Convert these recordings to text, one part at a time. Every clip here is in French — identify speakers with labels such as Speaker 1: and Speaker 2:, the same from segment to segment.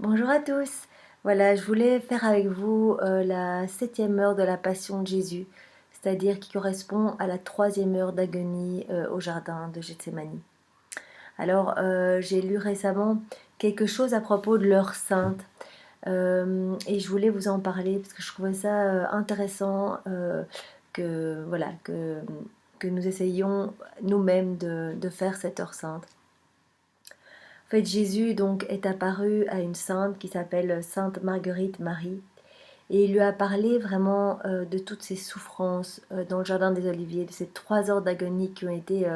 Speaker 1: Bonjour à tous. Voilà, je voulais faire avec vous la 7e heure de la Passion de Jésus, c'est-à-dire qui correspond à la 3e heure d'agonie au jardin de Gethsémani. Alors, j'ai lu récemment quelque chose à propos de l'heure sainte et je voulais vous en parler parce que je trouvais ça intéressant que nous essayions nous-mêmes de faire cette heure sainte. En fait, Jésus donc est apparu à une sainte qui s'appelle Sainte Marguerite Marie et il lui a parlé vraiment de toutes ses souffrances dans le jardin des Oliviers, de ces 3 heures d'agonie qui ont été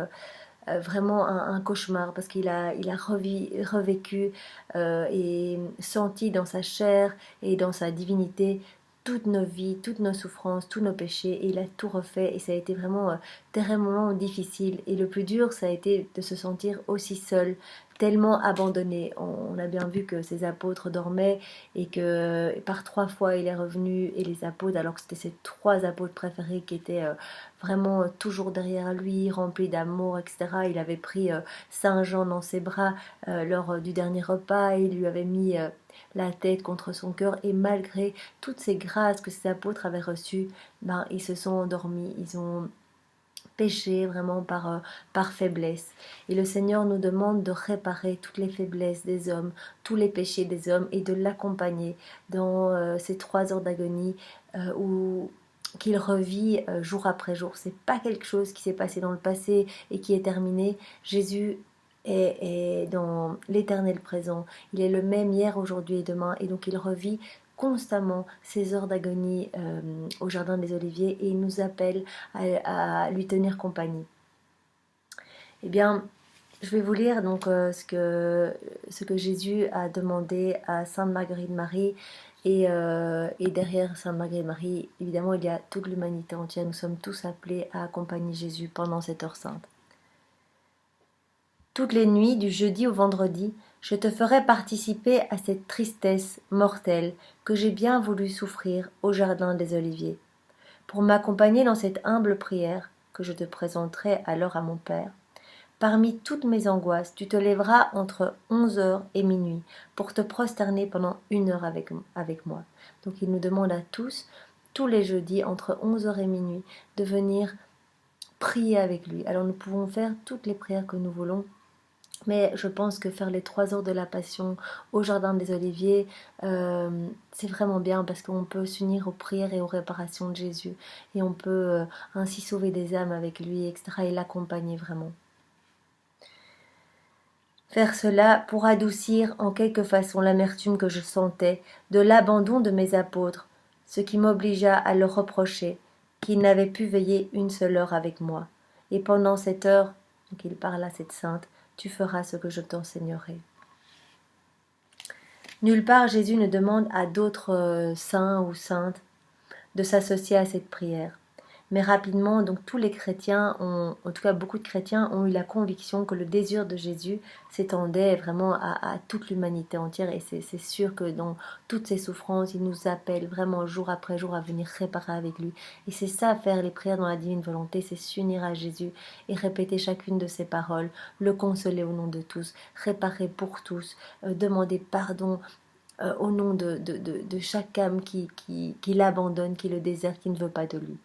Speaker 1: vraiment un cauchemar parce qu'il a revécu et senti dans sa chair et dans sa divinité toutes nos vies, toutes nos souffrances, tous nos péchés et il a tout refait et ça a été vraiment terriblement difficile et le plus dur ça a été de se sentir aussi seul, tellement abandonné. On a bien vu que ses apôtres dormaient et que par 3 fois il est revenu et les apôtres, alors que c'était ses 3 apôtres préférés qui étaient vraiment toujours derrière lui, rempli d'amour, etc. Il avait pris Saint Jean dans ses bras lors du dernier repas et il lui avait mis la tête contre son cœur et malgré toutes ces grâces que ses apôtres avaient reçues, ben, ils se sont endormis, ils ont péché vraiment par faiblesse. Et le Seigneur nous demande de réparer toutes les faiblesses des hommes, tous les péchés des hommes et de l'accompagner dans ces 3 heures d'agonie où qu'il revit jour après jour. C'est pas quelque chose qui s'est passé dans le passé et qui est terminé. Jésus est dans l'éternel présent. Il est le même hier, aujourd'hui et demain. Et donc il revit constamment ces heures d'agonie au Jardin des Oliviers et il nous appelle à lui tenir compagnie. Eh bien, je vais vous lire donc ce que Jésus a demandé à Sainte Marguerite Marie et derrière Sainte Marguerite Marie, évidemment, il y a toute l'humanité entière. Nous sommes tous appelés à accompagner Jésus pendant cette heure sainte. Toutes les nuits, du jeudi au vendredi, je te ferai participer à cette tristesse mortelle que j'ai bien voulu souffrir au jardin des Oliviers. Pour m'accompagner dans cette humble prière que je te présenterai alors à mon Père, parmi toutes mes angoisses, tu te lèveras entre 11 heures et minuit pour te prosterner pendant 1 heure avec moi. Donc il nous demande à tous les jeudis, entre 11 heures et minuit, de venir prier avec lui. Alors nous pouvons faire toutes les prières que nous voulons, mais je pense que faire les 3 heures de la Passion au Jardin des Oliviers, c'est vraiment bien parce qu'on peut s'unir aux prières et aux réparations de Jésus et on peut ainsi sauver des âmes avec lui, etc. et l'accompagner vraiment. Faire cela pour adoucir en quelque façon l'amertume que je sentais de l'abandon de mes apôtres, ce qui m'obligea à leur reprocher qu'ils n'avaient pu veiller une seule heure avec moi. Et pendant cette heure, donc il parle à cette sainte, tu feras ce que je t'enseignerai. Nulle part Jésus ne demande à d'autres saints ou saintes de s'associer à cette prière. Mais rapidement, donc tous les chrétiens en tout cas beaucoup de chrétiens, ont eu la conviction que le désir de Jésus s'étendait vraiment à toute l'humanité entière. Et c'est sûr que dans toutes ces souffrances, il nous appelle vraiment jour après jour à venir réparer avec lui. Et c'est ça, faire les prières dans la divine volonté, c'est s'unir à Jésus et répéter chacune de ses paroles, le consoler au nom de tous, réparer pour tous, demander pardon au nom de chaque âme qui l'abandonne, qui le déserte, qui ne veut pas de lui.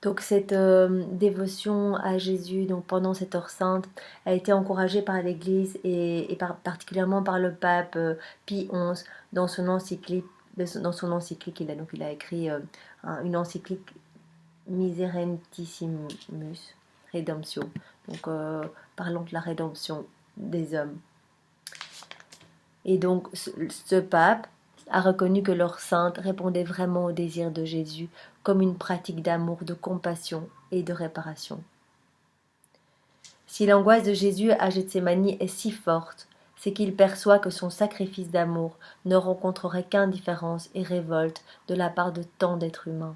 Speaker 1: Donc cette dévotion à Jésus donc pendant cette heure sainte a été encouragée par l'Église et particulièrement par le pape Pie XI dans son encyclique. Il a écrit une encyclique Miserentissimus Redemptio, donc parlons de la rédemption des hommes. Et donc ce pape a reconnu que leur sainte répondait vraiment au désir de Jésus comme une pratique d'amour, de compassion et de réparation. Si l'angoisse de Jésus à Gethsémani est si forte, c'est qu'il perçoit que son sacrifice d'amour ne rencontrerait qu'indifférence et révolte de la part de tant d'êtres humains.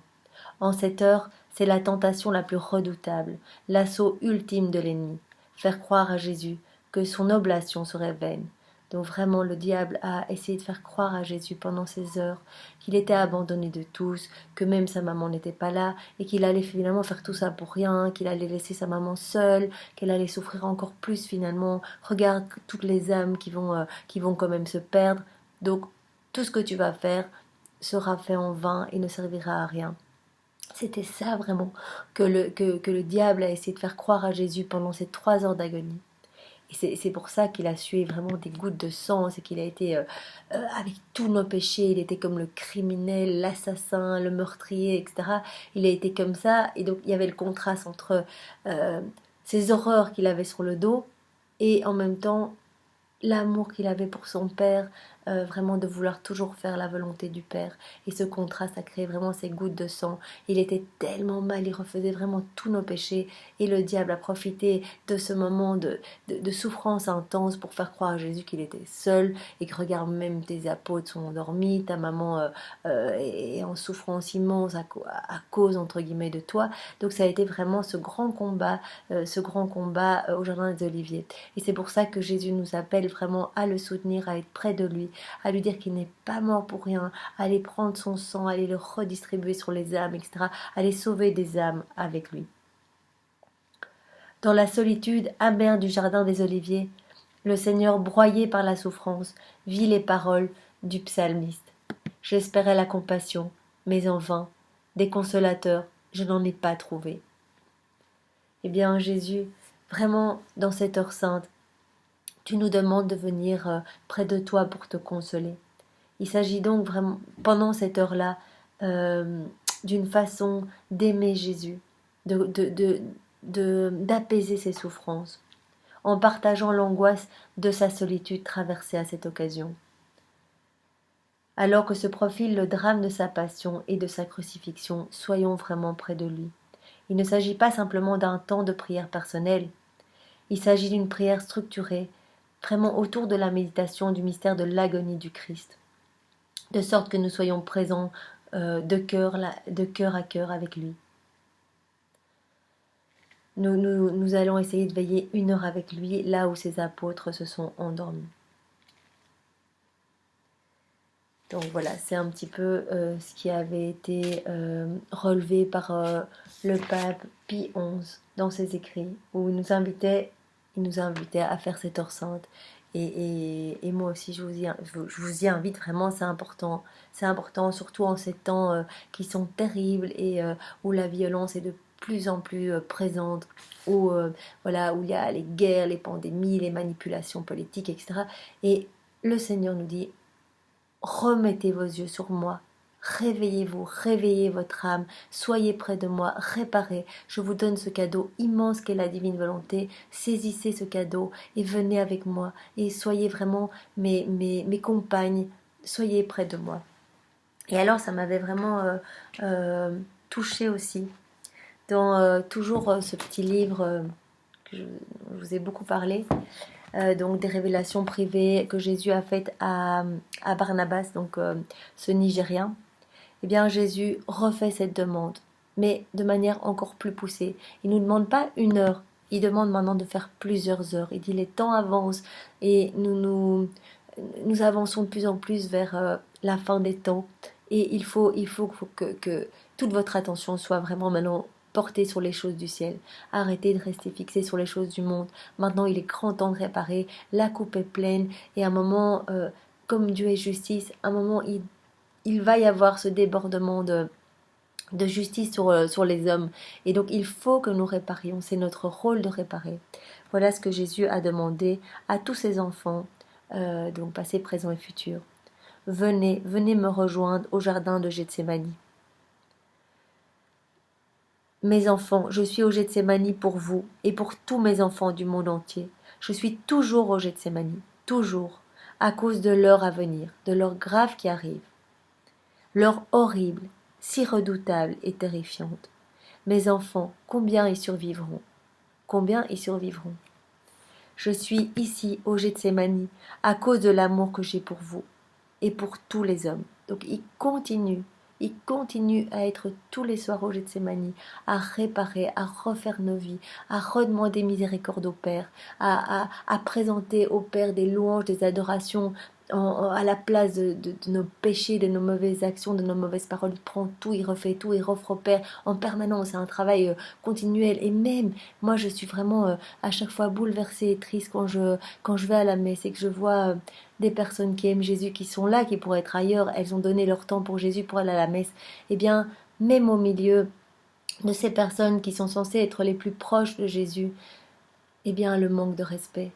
Speaker 1: En cette heure, c'est la tentation la plus redoutable, l'assaut ultime de l'ennemi, faire croire à Jésus que son oblation serait vaine, Donc vraiment, le diable a essayé de faire croire à Jésus pendant ces heures qu'il était abandonné de tous, que même sa maman n'était pas là, et qu'il allait finalement faire tout ça pour rien, qu'il allait laisser sa maman seule, qu'elle allait souffrir encore plus finalement. Regarde toutes les âmes qui vont quand même se perdre. Donc tout ce que tu vas faire sera fait en vain et ne servira à rien. C'était ça vraiment que le diable a essayé de faire croire à Jésus pendant ces 3 heures d'agonie. Et c'est pour ça qu'il a sué vraiment des gouttes de sang, c'est qu'il a été avec tous nos péchés, il était comme le criminel, l'assassin, le meurtrier, etc. Il a été comme ça, et donc il y avait le contraste entre euh, ces horreurs qu'il avait sur le dos, et en même temps l'amour qu'il avait pour son père, vraiment de vouloir toujours faire la volonté du père. Et ce contraste a créé vraiment ces gouttes de sang. Il était tellement mal, il refaisait vraiment tous nos péchés. Et le diable a profité de ce moment de souffrance intense pour faire croire à Jésus qu'il était seul. Et que regarde, même tes apôtres sont endormis, ta maman est en souffrance immense à cause, entre guillemets, de toi. Donc ça a été vraiment ce grand combat au Jardin des Oliviers. Et c'est pour ça que Jésus nous appelle vraiment à le soutenir, à être près de lui, à lui dire qu'il n'est pas mort pour rien, à aller prendre son sang, à aller le redistribuer sur les âmes, etc., à aller sauver des âmes avec lui. Dans la solitude amère du Jardin des Oliviers, le Seigneur, broyé par la souffrance, vit les paroles du psalmiste. J'espérais la compassion, mais en vain. Des consolateurs, je n'en ai pas trouvé. Eh bien, Jésus, vraiment, dans cette heure sainte, tu nous demandes de venir près de toi pour te consoler. Il s'agit donc vraiment, pendant cette heure-là, d'une façon d'aimer Jésus, d'apaiser ses souffrances, en partageant l'angoisse de sa solitude traversée à cette occasion. Alors que se profile le drame de sa passion et de sa crucifixion, soyons vraiment près de lui. Il ne s'agit pas simplement d'un temps de prière personnelle, il s'agit d'une prière structurée, vraiment autour de la méditation du mystère de l'agonie du Christ, de sorte que nous soyons présents de cœur à cœur avec lui. Nous allons essayer de veiller 1 heure avec lui, là où ses apôtres se sont endormis. Donc voilà, c'est un petit peu ce qui avait été relevé par le pape Pie XI dans ses écrits, où il nous invitait à faire cette heure sainte. Et moi aussi, je vous y invite vraiment, c'est important. C'est important, surtout en ces temps qui sont terribles et où la violence est de plus en plus présente, où, voilà, où il y a les guerres, les pandémies, les manipulations politiques, etc. Et le Seigneur nous dit, remettez vos yeux sur moi. Réveillez-vous, réveillez votre âme, soyez près de moi, réparez. Je vous donne ce cadeau immense qu'est la divine volonté. Saisissez ce cadeau et venez avec moi. Et soyez vraiment mes compagnes, soyez près de moi. Et alors, ça m'avait vraiment touchée aussi. Dans toujours ce petit livre que je vous ai beaucoup parlé, donc des révélations privées que Jésus a faites à Barnabas, donc ce Nigérien, eh bien Jésus refait cette demande, mais de manière encore plus poussée. Il ne nous demande pas 1 heure, il demande maintenant de faire plusieurs heures. Il dit les temps avancent et nous avançons de plus en plus vers la fin des temps. Et il faut que toute votre attention soit vraiment maintenant portée sur les choses du ciel. Arrêtez de rester fixé sur les choses du monde. Maintenant, il est grand temps de réparer. La coupe est pleine. Et à un moment, comme Dieu est justice, à un moment, il va y avoir ce débordement de justice sur les hommes. Et donc, il faut que nous réparions. C'est notre rôle de réparer. Voilà ce que Jésus a demandé à tous ses enfants, donc passé, présent et futur. Venez me rejoindre au jardin de Gethsémani. Mes enfants, je suis au Gethsémani pour vous et pour tous mes enfants du monde entier. Je suis toujours au Gethsémani, toujours, à cause de l'heure à venir, de l'heure grave qui arrive. L'heure horrible, si redoutable et terrifiante. Mes enfants, combien y survivront? Combien y survivront? Je suis ici au Gethsémani à cause de l'amour que j'ai pour vous et pour tous les hommes. Donc il il continue à être tous les soirs au Gethsémani, à réparer, à refaire nos vies, à redemander miséricorde au Père, à présenter au Père des louanges, des adorations, à la place de nos péchés, de nos mauvaises actions, de nos mauvaises paroles. Il prend tout, il refait tout, il offre au Père en permanence. C'est un travail continuel. Et même, moi, je suis vraiment à chaque fois bouleversée et triste quand je vais à la messe et que je vois des personnes qui aiment Jésus, qui sont là, qui pourraient être ailleurs. Elles ont donné leur temps pour Jésus, pour aller à la messe. Eh bien, même au milieu de ces personnes qui sont censées être les plus proches de Jésus, eh bien, le manque de respect,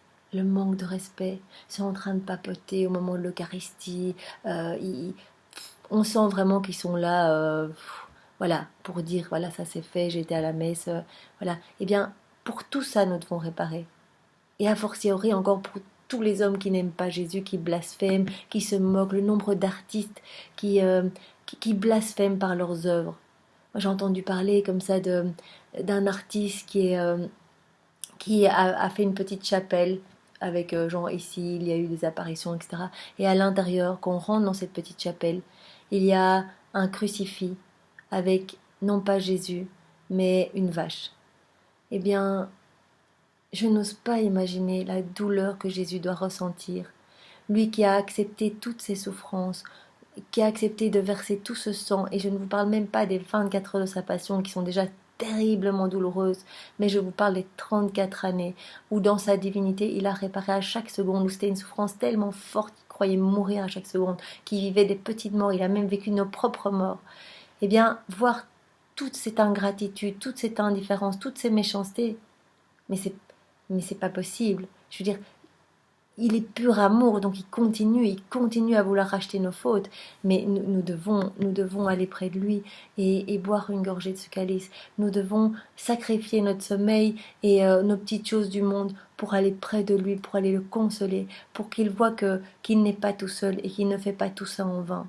Speaker 1: c'est en train de papoter au moment de l'Eucharistie. On sent vraiment qu'ils sont là, voilà, pour dire, voilà, ça c'est fait, j'ai été à la messe, voilà. Eh bien, pour tout ça, nous devons réparer. Et a fortiori encore pour tous les hommes qui n'aiment pas Jésus, qui blasphèment, qui se moquent, le nombre d'artistes qui blasphèment par leurs œuvres. Moi, j'ai entendu parler comme ça d'un artiste qui a fait une petite chapelle avec genre ici il y a eu des apparitions, etc. Et à l'intérieur, quand on rentre dans cette petite chapelle, il y a un crucifix avec non pas Jésus mais une vache. Eh bien, je n'ose pas imaginer la douleur que Jésus doit ressentir, lui qui a accepté toutes ses souffrances, qui a accepté de verser tout ce sang, et je ne vous parle même pas des 24 heures de sa passion qui sont déjà terriblement douloureuses, mais je vous parle des 34 années où dans sa divinité il a réparé à chaque seconde, où c'était une souffrance tellement forte qu'il croyait mourir à chaque seconde, qu'il vivait des petites morts, il a même vécu nos propres morts. Eh bien, voir toute cette ingratitude, toute cette indifférence, toutes ces méchancetés, mais c'est pas possible. Je veux dire, il est pur amour, donc il continue à vouloir racheter nos fautes. Mais nous devons aller près de lui et boire une gorgée de ce calice. Nous devons sacrifier notre sommeil et nos petites choses du monde pour aller près de lui, pour aller le consoler, pour qu'il voit qu'il n'est pas tout seul et qu'il ne fait pas tout ça en vain.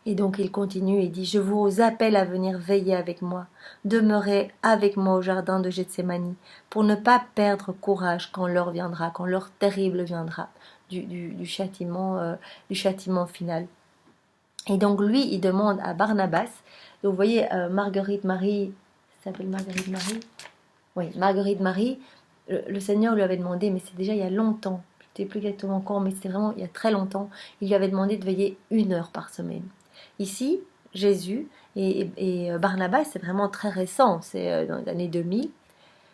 Speaker 1: Et donc il continue et dit, je vous appelle à venir veiller avec moi, demeurez avec moi au jardin de Gethsémani, pour ne pas perdre courage quand l'heure viendra, quand l'heure terrible viendra du châtiment final. Et donc lui, il demande à Barnabas, donc vous voyez, Marguerite Marie, ça s'appelle Marguerite Marie. Oui, Marguerite Marie, le Seigneur lui avait demandé, mais c'est déjà il y a longtemps, je ne sais plus exactement quand, mais c'était vraiment il y a très longtemps, il lui avait demandé de veiller 1 heure par semaine. Ici, Jésus et Barnabas, c'est vraiment très récent, c'est dans les années 2000.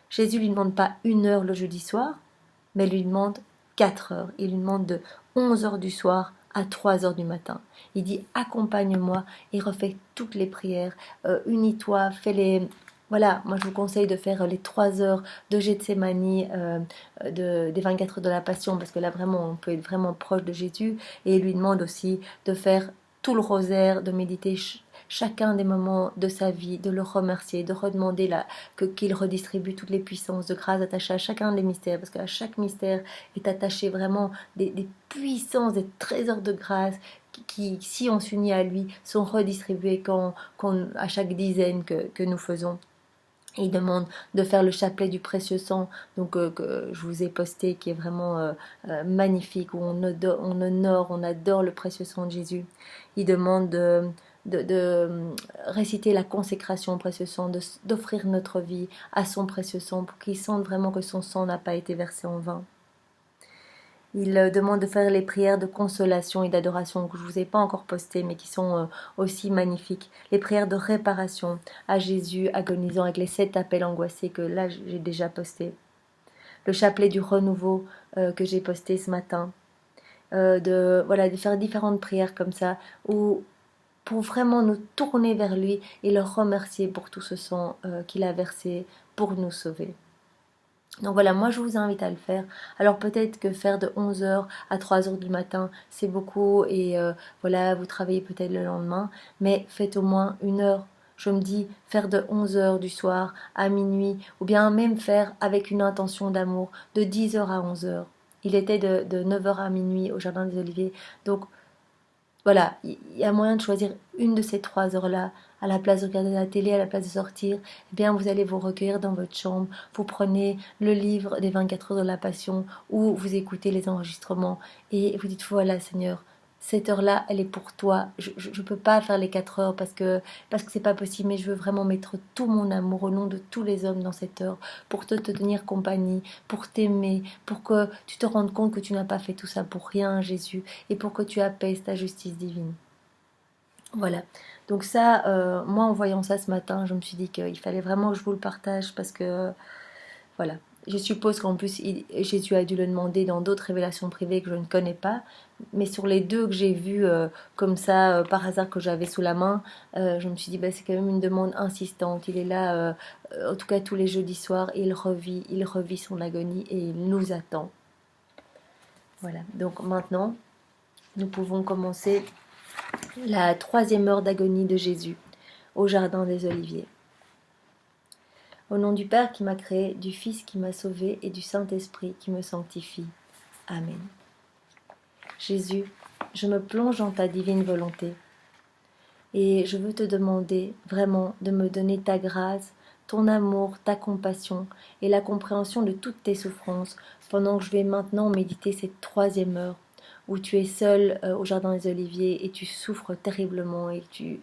Speaker 1: Jésus lui demande pas 1 heure le jeudi soir, mais lui demande 4 heures. Il lui demande de 11 heures du soir à 3 heures du matin. Il dit accompagne-moi et refais toutes les prières, unis-toi, fais-les. Voilà, moi je vous conseille de faire les 3 heures de Gethsémani, des 24 heures de la Passion, parce que là vraiment on peut être vraiment proche de Jésus. Et il lui demande aussi de faire tout le rosaire, de méditer chacun des moments de sa vie, de le remercier, de redemander qu'il redistribue toutes les puissances de grâce attachées à chacun des mystères, parce qu'à chaque mystère est attaché vraiment des puissances, des trésors de grâce qui, si on s'unit à lui, sont redistribués à chaque dizaine que nous faisons. Et il demande de faire le chapelet du précieux sang, donc que je vous ai posté, qui est vraiment magnifique, où on adore le précieux sang de Jésus. Il demande de réciter la consécration au précieux sang, d'offrir notre vie à son précieux sang, pour qu'il sente vraiment que son sang n'a pas été versé en vain. Il demande de faire les prières de consolation et d'adoration que je ne vous ai pas encore postées, mais qui sont aussi magnifiques. Les prières de réparation à Jésus agonisant avec les 7 appels angoissés que là j'ai déjà postés. Le chapelet du renouveau que j'ai posté ce matin. De faire différentes prières comme ça, pour vraiment nous tourner vers lui et le remercier pour tout ce sang qu'il a versé pour nous sauver. Donc voilà, moi je vous invite à le faire. Alors peut-être que faire de 11 heures à 3 heures du matin, c'est beaucoup et voilà, vous travaillez peut-être le lendemain, mais faites au moins 1 heure. Je me dis, faire de 11 heures du soir à minuit, ou bien même faire avec une intention d'amour de 10 heures à 11 heures. Il était de 9 heures à minuit au Jardin des Oliviers. Donc voilà, il y a moyen de choisir une de ces 3 heures-là, à la place de regarder la télé, à la place de sortir. Eh bien, vous allez vous recueillir dans votre chambre, vous prenez le livre des 24 heures de la Passion, ou vous écoutez les enregistrements, et vous dites, voilà Seigneur, cette heure-là, elle est pour toi. Je ne peux pas faire les 4 heures parce que c'est pas possible, mais je veux vraiment mettre tout mon amour au nom de tous les hommes dans cette heure pour te tenir compagnie, pour t'aimer, pour que tu te rendes compte que tu n'as pas fait tout ça pour rien, Jésus, et pour que tu apaises ta justice divine. Voilà. Donc ça, moi en voyant ça ce matin, je me suis dit qu'il fallait vraiment que je vous le partage parce que voilà. Je suppose qu'en plus, Jésus a dû le demander dans d'autres révélations privées que je ne connais pas. Mais sur les deux que j'ai vues comme ça, par hasard, que j'avais sous la main, je me suis dit, bah, c'est quand même une demande insistante. Il est là, en tout cas tous les jeudis soirs, et il revit son agonie et il nous attend. Voilà. Donc maintenant, nous pouvons commencer la 3e heure d'agonie de Jésus au Jardin des Oliviers. Au nom du Père qui m'a créé, du Fils qui m'a sauvé et du Saint-Esprit qui me sanctifie. Amen. Jésus, je me plonge dans ta divine volonté et je veux te demander vraiment de me donner ta grâce, ton amour, ta compassion et la compréhension de toutes tes souffrances pendant que je vais maintenant méditer cette 3e heure où tu es seul au Jardin des Oliviers et tu souffres terriblement et tu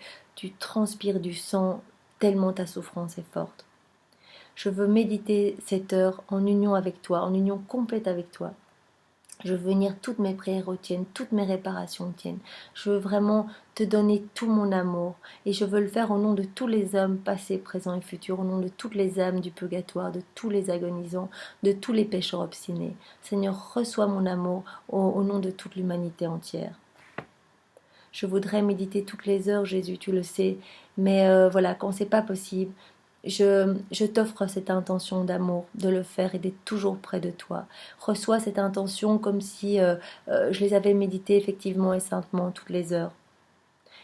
Speaker 1: transpires du sang tellement ta souffrance est forte. Je veux méditer cette heure en union avec toi, en union complète avec toi. Je veux venir toutes mes prières aux tiennes, toutes mes réparations aux tiennes. Je veux vraiment te donner tout mon amour et je veux le faire au nom de tous les hommes passés, présents et futurs, au nom de toutes les âmes du purgatoire, de tous les agonisants, de tous les pécheurs obstinés. Seigneur, reçois mon amour au nom de toute l'humanité entière. Je voudrais méditer toutes les heures, Jésus, tu le sais, mais voilà, quand c'est pas possible, je t'offre cette intention d'amour, de le faire et d'être toujours près de toi. Reçois cette intention comme si je les avais méditées effectivement et saintement toutes les heures.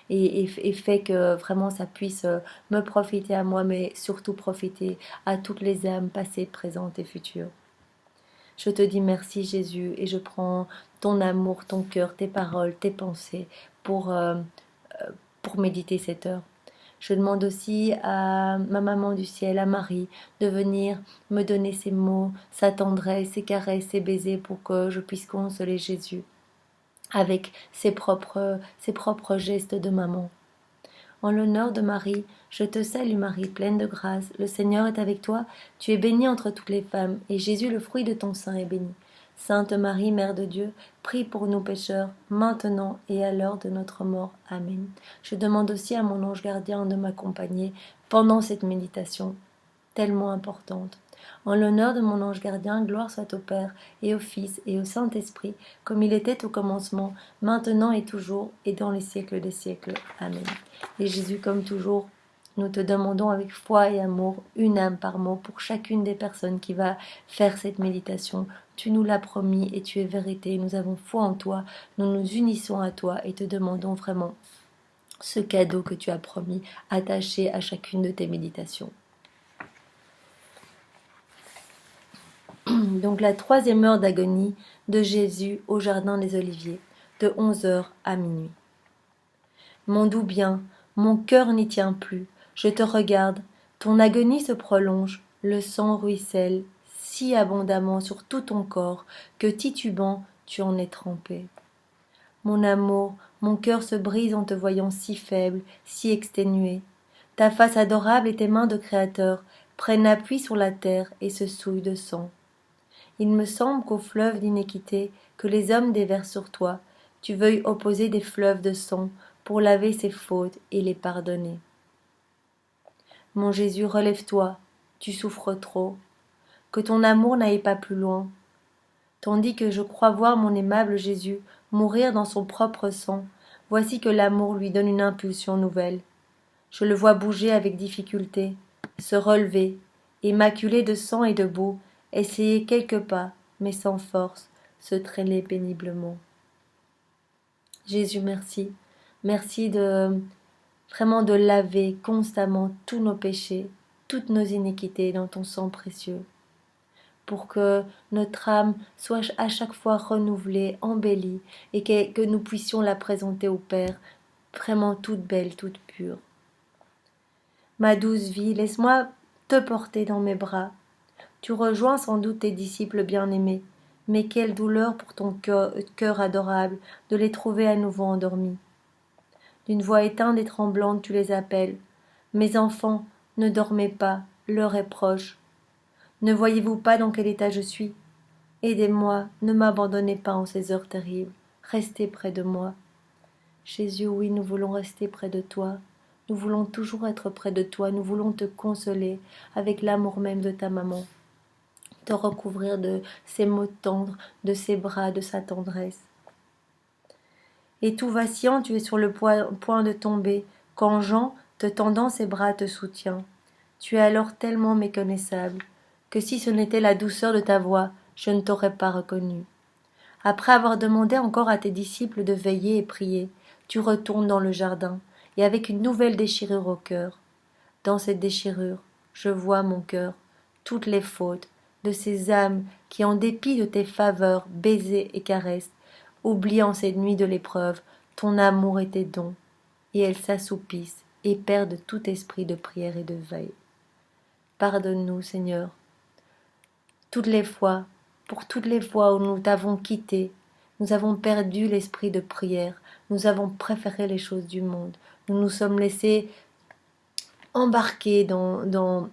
Speaker 1: Et fais que vraiment ça puisse me profiter à moi, mais surtout profiter à toutes les âmes passées, présentes et futures. Je te dis merci Jésus et je prends ton amour, ton cœur, tes paroles, tes pensées pour méditer cette heure. Je demande aussi à ma maman du ciel, à Marie, de venir me donner ses mots, sa tendresse, ses caresses, ses baisers pour que je puisse consoler Jésus avec ses propres gestes de maman. En l'honneur de Marie, je te salue Marie, pleine de grâce, le Seigneur est avec toi, tu es bénie entre toutes les femmes, et Jésus, le fruit de ton sein, est béni. Sainte Marie, Mère de Dieu, prie pour nous pécheurs, maintenant et à l'heure de notre mort. Amen. Je demande aussi à mon ange gardien de m'accompagner pendant cette méditation tellement importante. En l'honneur de mon ange gardien, gloire soit au Père, et au Fils, et au Saint-Esprit, comme il était au commencement, maintenant et toujours, et dans les siècles des siècles. Amen. Et Jésus, comme toujours, nous te demandons avec foi et amour, une âme par mot, pour chacune des personnes qui va faire cette méditation. Tu nous l'as promis et tu es vérité. Nous avons foi en toi. Nous nous unissons à toi et te demandons vraiment ce cadeau que tu as promis, attaché à chacune de tes méditations. Donc la 3e heure d'agonie de Jésus au Jardin des Oliviers, de 11h à minuit. Mon doux bien, mon cœur n'y tient plus, je te regarde, ton agonie se prolonge, le sang ruisselle si abondamment sur tout ton corps que titubant tu en es trempé. Mon amour, mon cœur se brise en te voyant si faible, si exténué. Ta face adorable et tes mains de créateur prennent appui sur la terre et se souillent de sang. Il me semble qu'au fleuve d'iniquité que les hommes déversent sur toi, tu veuilles opposer des fleuves de sang pour laver ces fautes et les pardonner. Mon Jésus, relève-toi, tu souffres trop, que ton amour n'aille pas plus loin. Tandis que je crois voir mon aimable Jésus mourir dans son propre sang, voici que l'amour lui donne une impulsion nouvelle. Je le vois bouger avec difficulté, se relever, immaculé de sang et de boue, essayer quelques pas, mais sans force, se traîner péniblement. Jésus, merci. Merci de vraiment de laver constamment tous nos péchés, toutes nos iniquités dans ton sang précieux, pour que notre âme soit à chaque fois renouvelée, embellie, et que nous puissions la présenter au Père, vraiment toute belle, toute pure. Ma douce vie, laisse-moi te porter dans mes bras. Tu rejoins sans doute tes disciples bien-aimés. Mais quelle douleur pour ton cœur adorable de les trouver à nouveau endormis. D'une voix éteinte et tremblante, tu les appelles. Mes enfants, ne dormez pas, l'heure est proche. Ne voyez-vous pas dans quel état je suis? Aidez-moi, ne m'abandonnez pas en ces heures terribles. Restez près de moi. Jésus, oui, nous voulons rester près de toi. Nous voulons toujours être près de toi. Nous voulons te consoler avec l'amour même de ta maman. Te recouvrir de ses mots tendres, de ses bras, de sa tendresse. Et tout vacillant, tu es sur le point de tomber, quand Jean, te tendant ses bras, te soutient. Tu es alors tellement méconnaissable, que si ce n'était la douceur de ta voix, je ne t'aurais pas reconnu. Après avoir demandé encore à tes disciples de veiller et prier, tu retournes dans le jardin, et avec une nouvelle déchirure au cœur. Dans cette déchirure, je vois, mon cœur, toutes les fautes de ces âmes qui, en dépit de tes faveurs, baisers et caresses, oublient en ces nuits de l'épreuve ton amour et tes dons, et elles s'assoupissent et perdent tout esprit de prière et de veille. Pardonne-nous, Seigneur, toutes les fois, pour toutes les fois où nous t'avons quitté, nous avons perdu l'esprit de prière, nous avons préféré les choses du monde, nous nous sommes laissés embarquer dans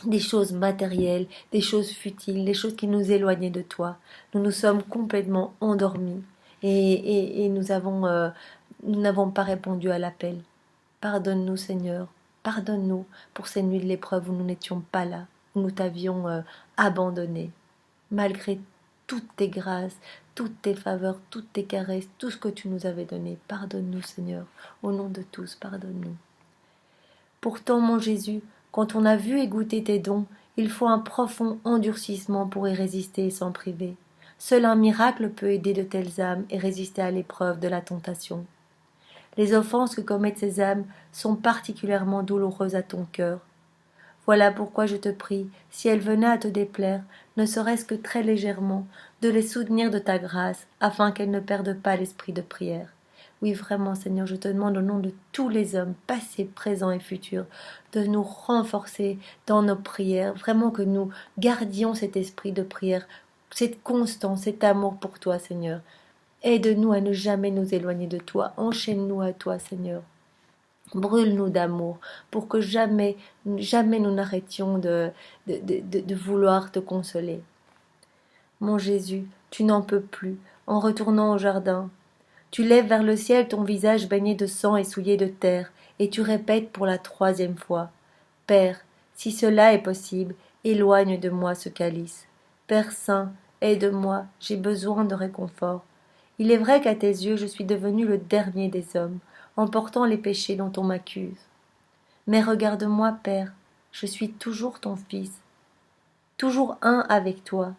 Speaker 1: des choses matérielles, des choses futiles, des choses qui nous éloignaient de toi. Nous nous sommes complètement endormis et nous n'avons pas répondu à l'appel. Pardonne-nous, Seigneur, pardonne-nous pour ces nuits de l'épreuve où nous n'étions pas là, où nous t'avions abandonné. Malgré toutes tes grâces, toutes tes faveurs, toutes tes caresses, tout ce que tu nous avais donné, pardonne-nous, Seigneur, au nom de tous, pardonne-nous. Pourtant, mon Jésus, quand on a vu et goûté tes dons, il faut un profond endurcissement pour y résister et s'en priver. Seul un miracle peut aider de telles âmes et résister à l'épreuve de la tentation. Les offenses que commettent ces âmes sont particulièrement douloureuses à ton cœur. Voilà pourquoi je te prie, si elles venaient à te déplaire, ne serait-ce que très légèrement, de les soutenir de ta grâce, afin qu'elles ne perdent pas l'esprit de prière. Oui, vraiment, Seigneur, je te demande au nom de tous les hommes, passés, présents et futurs, de nous renforcer dans nos prières, vraiment que nous gardions cet esprit de prière, cette constance, cet amour pour toi, Seigneur. Aide-nous à ne jamais nous éloigner de toi, enchaîne-nous à toi, Seigneur. Brûle-nous d'amour pour que jamais, jamais nous n'arrêtions de vouloir te consoler. Mon Jésus, tu n'en peux plus, en retournant au jardin. Tu lèves vers le ciel ton visage baigné de sang et souillé de terre, et tu répètes pour la 3e fois. Père, si cela est possible, éloigne de moi ce calice. Père saint, aide-moi, j'ai besoin de réconfort. Il est vrai qu'à tes yeux je suis devenu le dernier des hommes, en portant les péchés dont on m'accuse. Mais regarde-moi, Père, je suis toujours ton fils, toujours un avec toi.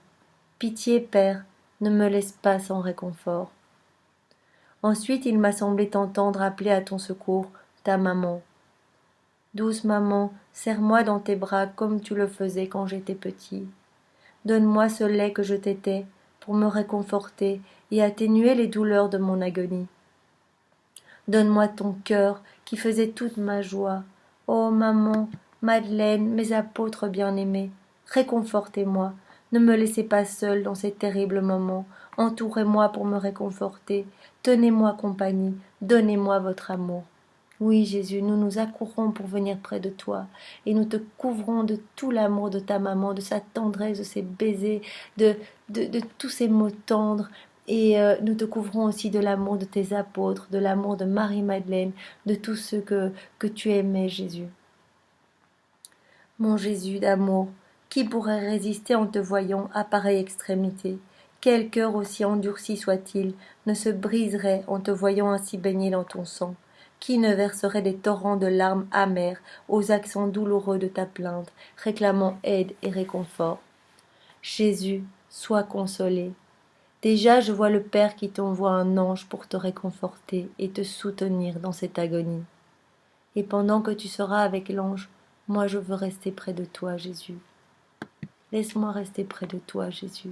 Speaker 1: Pitié, Père, ne me laisse pas sans réconfort. Ensuite il m'a semblé t'entendre appeler à ton secours ta maman. Douce maman, serre-moi dans tes bras comme tu le faisais quand j'étais petit. Donne-moi ce lait que je t'étais pour me réconforter et atténuer les douleurs de mon agonie. Donne-moi ton cœur qui faisait toute ma joie. Ô maman, Madeleine, mes apôtres bien-aimés, réconfortez-moi, ne me laissez pas seule dans ces terribles moments, entourez-moi pour me réconforter, tenez-moi compagnie, donnez-moi votre amour. Oui, Jésus, nous nous accourons pour venir près de toi, et nous te couvrons de tout l'amour de ta maman, de sa tendresse, de ses baisers, de tous ces mots tendres, et nous te couvrons aussi de l'amour de tes apôtres, de l'amour de Marie-Madeleine, de tous ceux que tu aimais, Jésus. Mon Jésus d'amour, qui pourrait résister en te voyant à pareille extrémité? Quel cœur aussi endurci soit-il ne se briserait en te voyant ainsi baigné dans ton sang? Qui ne verserait des torrents de larmes amères aux accents douloureux de ta plainte, réclamant aide et réconfort? Jésus, sois consolé. Déjà je vois le Père qui t'envoie un ange pour te réconforter et te soutenir dans cette agonie. Et pendant que tu seras avec l'ange, moi je veux rester près de toi, Jésus. Laisse-moi rester près de toi, Jésus.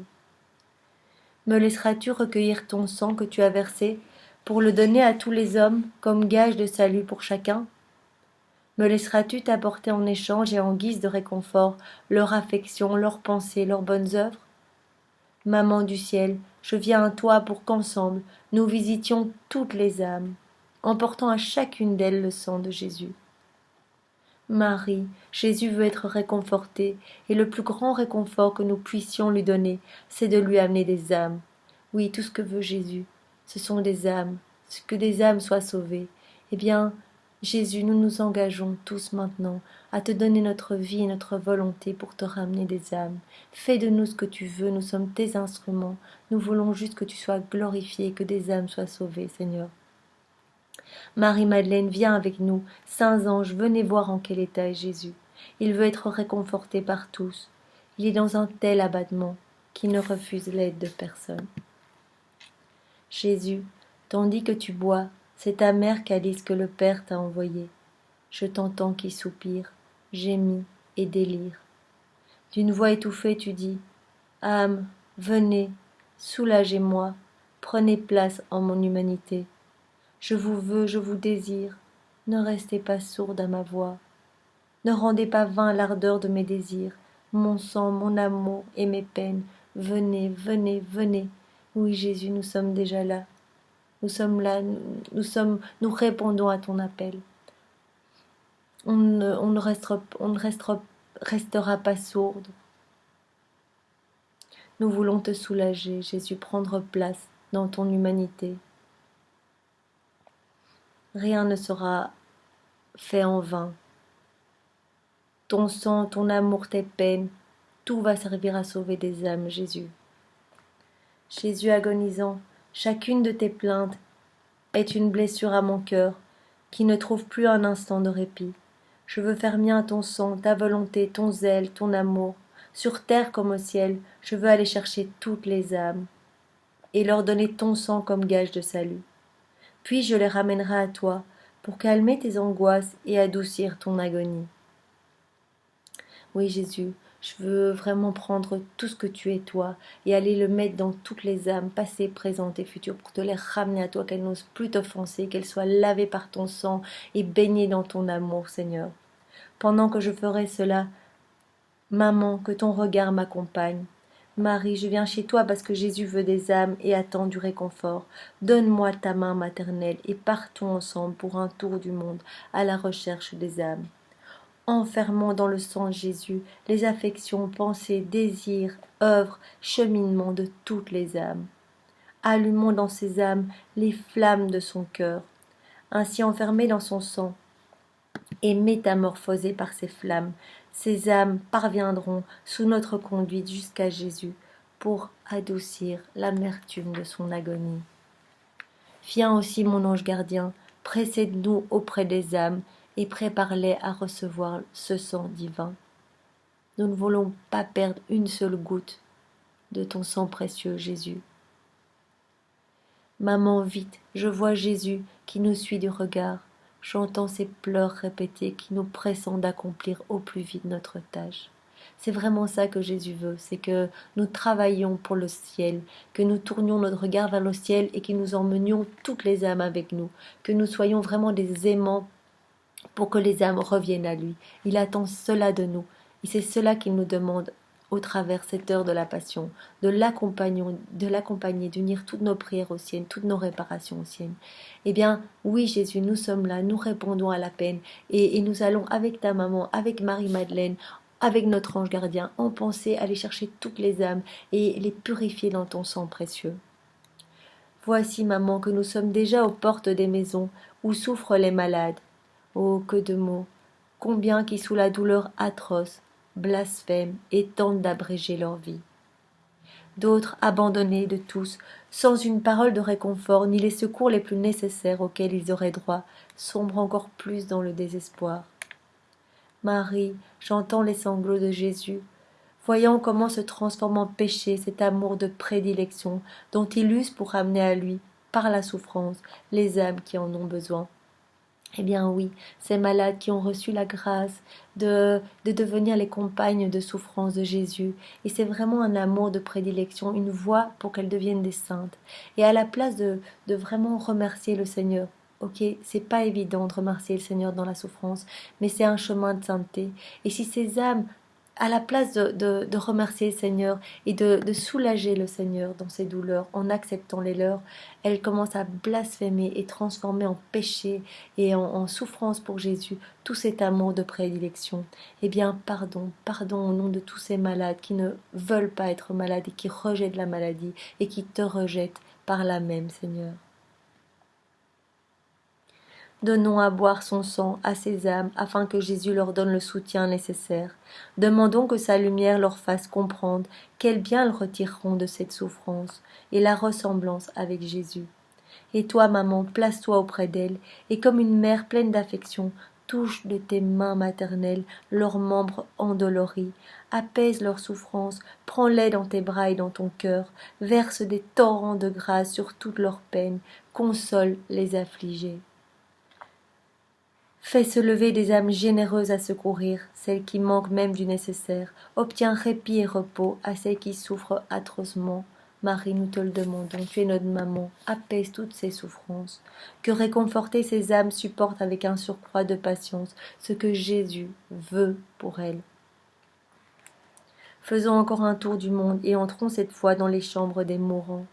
Speaker 1: Me laisseras-tu recueillir ton sang que tu as versé pour le donner à tous les hommes comme gage de salut pour chacun? Me laisseras-tu t'apporter en échange et en guise de réconfort leur affection, leurs pensées, leurs bonnes œuvres? Maman du ciel, je viens à toi pour qu'ensemble nous visitions toutes les âmes, en portant à chacune d'elles le sang de Jésus. Marie, Jésus veut être réconforté, et le plus grand réconfort que nous puissions lui donner, c'est de lui amener des âmes. Oui, tout ce que veut Jésus, ce sont des âmes, que des âmes soient sauvées. Eh bien, Jésus, nous nous engageons tous maintenant à te donner notre vie et notre volonté pour te ramener des âmes. Fais de nous ce que tu veux, nous sommes tes instruments. Nous voulons juste que tu sois glorifié, que des âmes soient sauvées, Seigneur. Marie-Madeleine, viens avec nous. Saints anges, venez voir en quel état est Jésus. Il veut être réconforté par tous. Il est dans un tel abattement qu'il ne refuse l'aide de personne. Jésus, tandis que tu bois cet amer calice que le Père t'a envoyé, je t'entends qui soupire, gémit et délire. D'une voix étouffée tu dis, âme, venez, soulagez-moi, prenez place en mon humanité. Je vous veux, je vous désire, ne restez pas sourde à ma voix. Ne rendez pas vain l'ardeur de mes désirs, mon sang, mon amour et mes peines. Venez, venez, venez. Oui, Jésus, nous sommes déjà là. Nous sommes là, nous répondons à ton appel. On ne restera pas sourde. Nous voulons te soulager, Jésus, prendre place dans ton humanité. Rien ne sera fait en vain. Ton sang, ton amour, tes peines, tout va servir à sauver des âmes, Jésus. Jésus agonisant, chacune de tes plaintes est une blessure à mon cœur qui ne trouve plus un instant de répit. Je veux faire mien ton sang, ta volonté, ton zèle, ton amour. Sur terre comme au ciel, je veux aller chercher toutes les âmes et leur donner ton sang comme gage de salut. Puis je les ramènerai à toi pour calmer tes angoisses et adoucir ton agonie. Oui, Jésus, je veux vraiment prendre tout ce que tu es toi et aller le mettre dans toutes les âmes, passées, présentes et futures, pour te les ramener à toi, qu'elles n'osent plus t'offenser, qu'elles soient lavées par ton sang et baignées dans ton amour, Seigneur. Pendant que je ferai cela, maman, que ton regard m'accompagne. Marie, je viens chez toi parce que Jésus veut des âmes et attend du réconfort. Donne-moi ta main maternelle et partons ensemble pour un tour du monde à la recherche des âmes. Enfermons dans le sang de Jésus les affections, pensées, désirs, œuvres, cheminements de toutes les âmes. Allumons dans ces âmes les flammes de son cœur. Ainsi enfermées dans son sang et métamorphosées par ces flammes, ces âmes parviendront sous notre conduite jusqu'à Jésus pour adoucir l'amertume de son agonie. Viens aussi, mon ange gardien, précède-nous auprès des âmes et prépare-les à recevoir ce sang divin. Nous ne voulons pas perdre une seule goutte de ton sang précieux, Jésus. Maman, vite, je vois Jésus qui nous suit du regard. J'entends ses pleurs répétés qui nous pressent d'accomplir au plus vite notre tâche. C'est vraiment ça que Jésus veut, c'est que nous travaillions pour le ciel, que nous tournions notre regard vers le ciel et que nous emmenions toutes les âmes avec nous, que nous soyons vraiment des aimants pour que les âmes reviennent à lui. Il attend cela de nous, et c'est cela qu'il nous demande au travers cette heure de la passion, de l'accompagner, d'unir toutes nos prières aux siennes, toutes nos réparations aux siennes. Eh bien, oui Jésus, nous sommes là, nous répondons à l'appel, et nous allons avec ta maman, avec Marie-Madeleine, avec notre ange gardien, en pensée, aller chercher toutes les âmes et les purifier dans ton sang précieux. Voici, maman, que nous sommes déjà aux portes des maisons où souffrent les malades. Oh, que de mots! Combien qui, sous la douleur atroce, blasphèment et tentent d'abréger leur vie. D'autres, abandonnés de tous, sans une parole de réconfort ni les secours les plus nécessaires auxquels ils auraient droit, sombrent encore plus dans le désespoir. Marie, j'entends les sanglots de Jésus, voyant comment se transforme en péché cet amour de prédilection dont il use pour ramener à lui, par la souffrance, les âmes qui en ont besoin. Eh bien oui, ces malades qui ont reçu la grâce de devenir les compagnes de souffrance de Jésus. Et c'est vraiment un amour de prédilection, une voie pour qu'elles deviennent des saintes. Et à la place de vraiment remercier le Seigneur, ok, c'est pas évident de remercier le Seigneur dans la souffrance, mais c'est un chemin de sainteté. Et si ces âmes à la place de remercier le Seigneur et de soulager le Seigneur dans ses douleurs en acceptant les leurs, elle commence à blasphémer et transformer en péché et en souffrance pour Jésus tout cet amour de prédilection. Eh bien, pardon, pardon au nom de tous ces malades qui ne veulent pas être malades et qui rejettent la maladie et qui te rejettent par là même, Seigneur. Donnons à boire son sang à ces âmes afin que Jésus leur donne le soutien nécessaire. Demandons que sa lumière leur fasse comprendre quel bien elles retireront de cette souffrance et la ressemblance avec Jésus. Et toi, maman, place-toi auprès d'elle et comme une mère pleine d'affection, touche de tes mains maternelles leurs membres endoloris, apaise leurs souffrances, prends-les dans tes bras et dans ton cœur, verse des torrents de grâce sur toutes leurs peines, console les affligés. Fais se lever des âmes généreuses à secourir celles qui manquent même du nécessaire. Obtiens répit et repos à celles qui souffrent atrocement. Marie, nous te le demandons, tu es notre maman, apaise toutes ces souffrances. Que réconforter ces âmes supportent avec un surcroît de patience ce que Jésus veut pour elles. Faisons encore un tour du monde et entrons cette fois dans les chambres des mourants.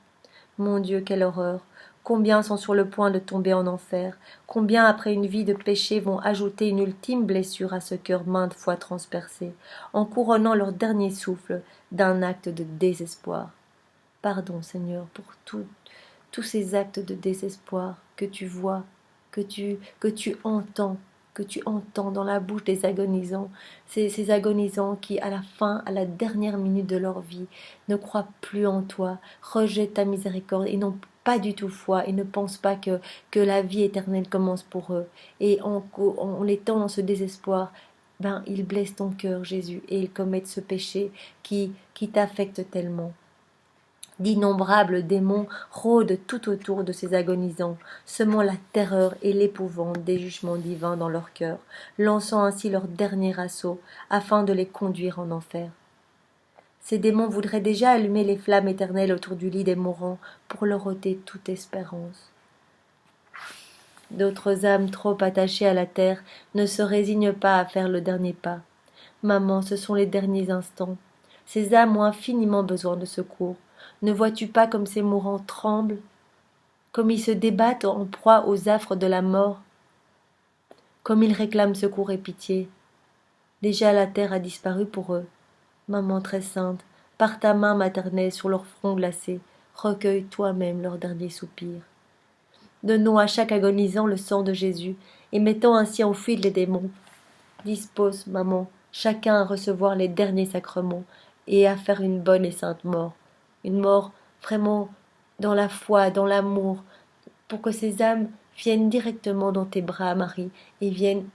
Speaker 1: Mon Dieu, quelle horreur! Combien sont sur le point de tomber en enfer? Combien, après une vie de péché, vont ajouter une ultime blessure à ce cœur maintes fois transpercé, en couronnant leur dernier souffle d'un acte de désespoir? Pardon, Seigneur, pour tous ces actes de désespoir que tu vois, que tu entends dans la bouche des agonisants, ces agonisants qui, à la fin, à la dernière minute de leur vie, ne croient plus en toi, rejettent ta miséricorde et n'ont pas du tout foi et ne pensent pas que la vie éternelle commence pour eux. Et en étant dans ce désespoir, ben, ils blessent ton cœur, Jésus, et ils commettent ce péché qui t'affecte tellement. D'innombrables démons rôdent tout autour de ces agonisants, semant la terreur et l'épouvante des jugements divins dans leur cœur, lançant ainsi leur dernier assaut, afin de les conduire en enfer. Ces démons voudraient déjà allumer les flammes éternelles autour du lit des mourants pour leur ôter toute espérance. D'autres âmes trop attachées à la terre ne se résignent pas à faire le dernier pas. Maman, ce sont les derniers instants. Ces âmes ont infiniment besoin de secours. Ne vois-tu pas comme ces mourants tremblent, comme ils se débattent en proie aux affres de la mort, comme ils réclament secours et pitié? Déjà la terre a disparu pour eux. Maman très sainte, par ta main maternelle sur leur front glacé, recueille toi-même leurs derniers soupirs. Donnons à chaque agonisant le sang de Jésus, et mettons ainsi en fuite les démons. Dispose, maman, chacun à recevoir les derniers sacrements, et à faire une bonne et sainte mort. Une mort vraiment dans la foi, dans l'amour, pour que ces âmes viennent directement dans tes bras, Marie, et viennent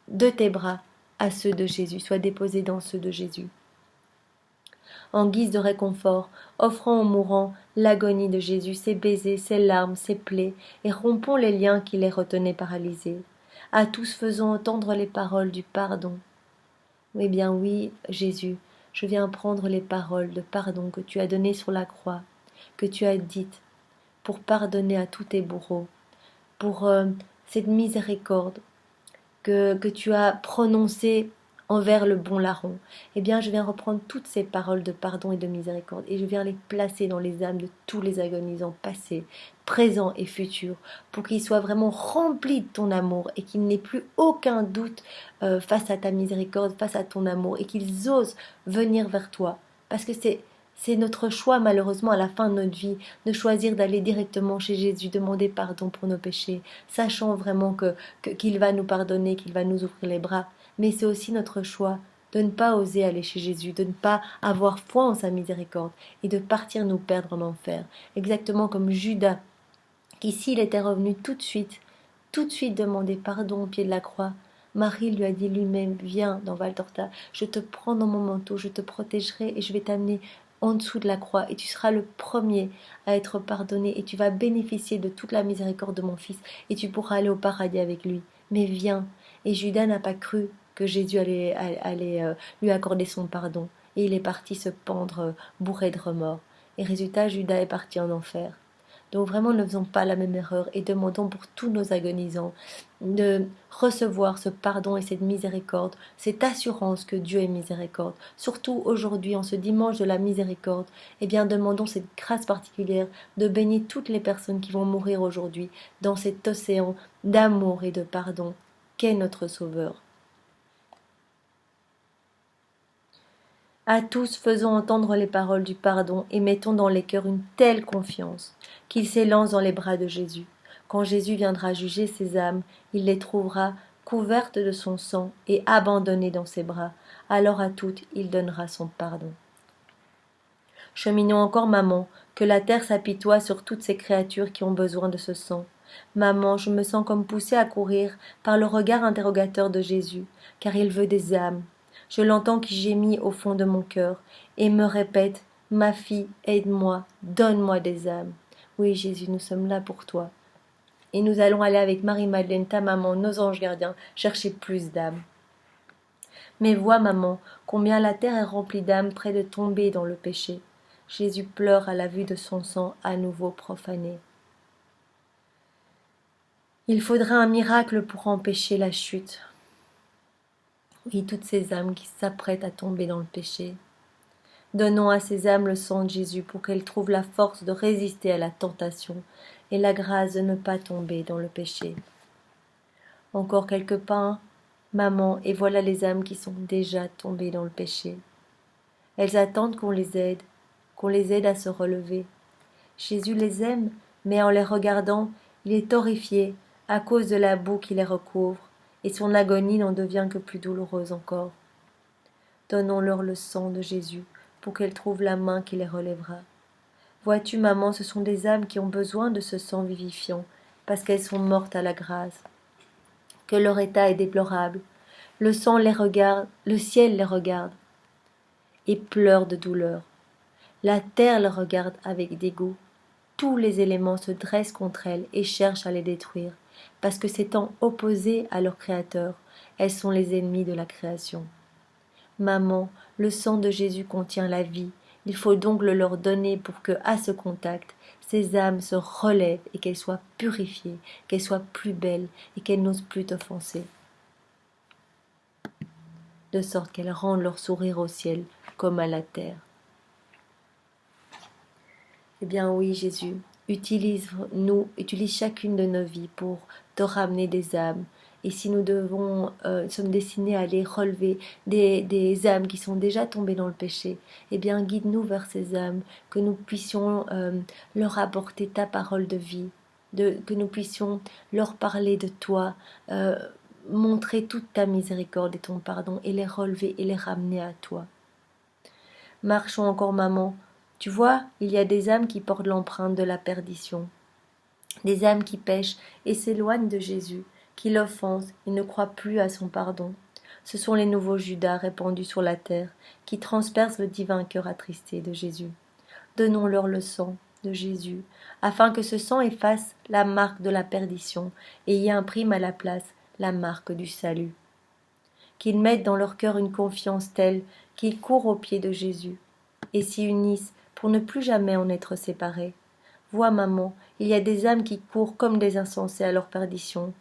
Speaker 1: de tes bras à ceux de Jésus, soient déposées dans ceux de Jésus. En guise de réconfort, offrons aux mourants l'agonie de Jésus, ses baisers, ses larmes, ses plaies, et rompons les liens qui les retenaient paralysés. À tous faisons entendre les paroles du pardon. Eh bien oui, Jésus, je viens prendre les paroles de pardon que tu as données sur la croix, que tu as dites, pour pardonner à tous tes bourreaux, pour cette miséricorde que tu as prononcée envers le bon larron. Eh bien, je viens reprendre toutes ces paroles de pardon et de miséricorde et je viens les placer dans les âmes de tous les agonisants passés, présents et futurs, pour qu'ils soient vraiment remplis de ton amour et qu'il n'ait plus aucun doute face à ta miséricorde, face à ton amour, et qu'ils osent venir vers toi. Parce que c'est notre choix, malheureusement, à la fin de notre vie, de choisir d'aller directement chez Jésus, demander pardon pour nos péchés, sachant vraiment qu'il va nous pardonner, qu'il va nous ouvrir les bras. Mais c'est aussi notre choix de ne pas oser aller chez Jésus, de ne pas avoir foi en sa miséricorde et de partir nous perdre en enfer. Exactement comme Judas, qui s'il était revenu tout de suite demander pardon au pied de la croix, Marie lui a dit lui-même, viens dans Val d'Orta, je te prends dans mon manteau, je te protégerai et je vais t'amener en dessous de la croix et tu seras le premier à être pardonné et tu vas bénéficier de toute la miséricorde de mon fils et tu pourras aller au paradis avec lui. Mais viens. Et Judas n'a pas cru que Jésus allait lui accorder son pardon. Et il est parti se pendre bourré de remords. Et résultat, Judas est parti en enfer. Donc vraiment, ne faisons pas la même erreur et demandons pour tous nos agonisants de recevoir ce pardon et cette miséricorde, cette assurance que Dieu est miséricorde. Surtout aujourd'hui, en ce dimanche de la miséricorde, eh bien demandons cette grâce particulière de bénir toutes les personnes qui vont mourir aujourd'hui dans cet océan d'amour et de pardon qu'est notre Sauveur. À tous faisons entendre les paroles du pardon et mettons dans les cœurs une telle confiance qu'ils s'élancent dans les bras de Jésus. Quand Jésus viendra juger ces âmes, il les trouvera couvertes de son sang et abandonnées dans ses bras. Alors à toutes il donnera son pardon. Cheminons encore, maman, que la terre s'apitoie sur toutes ces créatures qui ont besoin de ce sang. Maman, je me sens comme poussée à courir par le regard interrogateur de Jésus, car il veut des âmes. Je l'entends qui gémit au fond de mon cœur et me répète « Ma fille, aide-moi, donne-moi des âmes. » Oui, Jésus, nous sommes là pour toi. Et nous allons aller avec Marie-Madeleine, ta maman, nos anges gardiens, chercher plus d'âmes. Mais vois, maman, combien la terre est remplie d'âmes près de tomber dans le péché. Jésus pleure à la vue de son sang à nouveau profané. Il faudra un miracle pour empêcher la chute. Oui, toutes ces âmes qui s'apprêtent à tomber dans le péché. Donnons à ces âmes le sang de Jésus pour qu'elles trouvent la force de résister à la tentation et la grâce de ne pas tomber dans le péché. Encore quelques pas, maman, et voilà les âmes qui sont déjà tombées dans le péché. Elles attendent qu'on les aide à se relever. Jésus les aime, mais en les regardant, il est horrifié à cause de la boue qui les recouvre, et son agonie n'en devient que plus douloureuse encore. Donnons-leur le sang de Jésus pour qu'elles trouvent la main qui les relèvera. Vois-tu, maman, ce sont des âmes qui ont besoin de ce sang vivifiant, parce qu'elles sont mortes à la grâce, que leur état est déplorable. Le sang les regarde, le ciel les regarde, et pleure de douleur. La terre les regarde avec dégoût. Tous les éléments se dressent contre elles et cherchent à les détruire, parce que s'étant opposées à leur Créateur, elles sont les ennemies de la création. Maman, le sang de Jésus contient la vie, il faut donc le leur donner pour que, à ce contact, ces âmes se relèvent et qu'elles soient purifiées, qu'elles soient plus belles et qu'elles n'osent plus t'offenser. De sorte qu'elles rendent leur sourire au ciel comme à la terre. Eh bien oui, Jésus, utilise chacune de nos vies pour te ramener des âmes. Et si nous sommes destinés à aller relever des âmes qui sont déjà tombées dans le péché, eh bien guide-nous vers ces âmes, que nous puissions leur apporter ta parole de vie, que nous puissions leur parler de toi, montrer toute ta miséricorde et ton pardon, et les relever et les ramener à toi. Marchons encore, maman. Tu vois, il y a des âmes qui portent l'empreinte de la perdition, des âmes qui pêchent et s'éloignent de Jésus, qui l'offensent et ne croient plus à son pardon. Ce sont les nouveaux Judas répandus sur la terre, qui transpercent le divin cœur attristé de Jésus. Donnons-leur le sang de Jésus, afin que ce sang efface la marque de la perdition et y imprime à la place la marque du salut. Qu'ils mettent dans leur cœur une confiance telle qu'ils courent aux pieds de Jésus et s'y unissent pour ne plus jamais en être séparés. Vois, maman, il y a des âmes qui courent comme des insensés à leur perdition,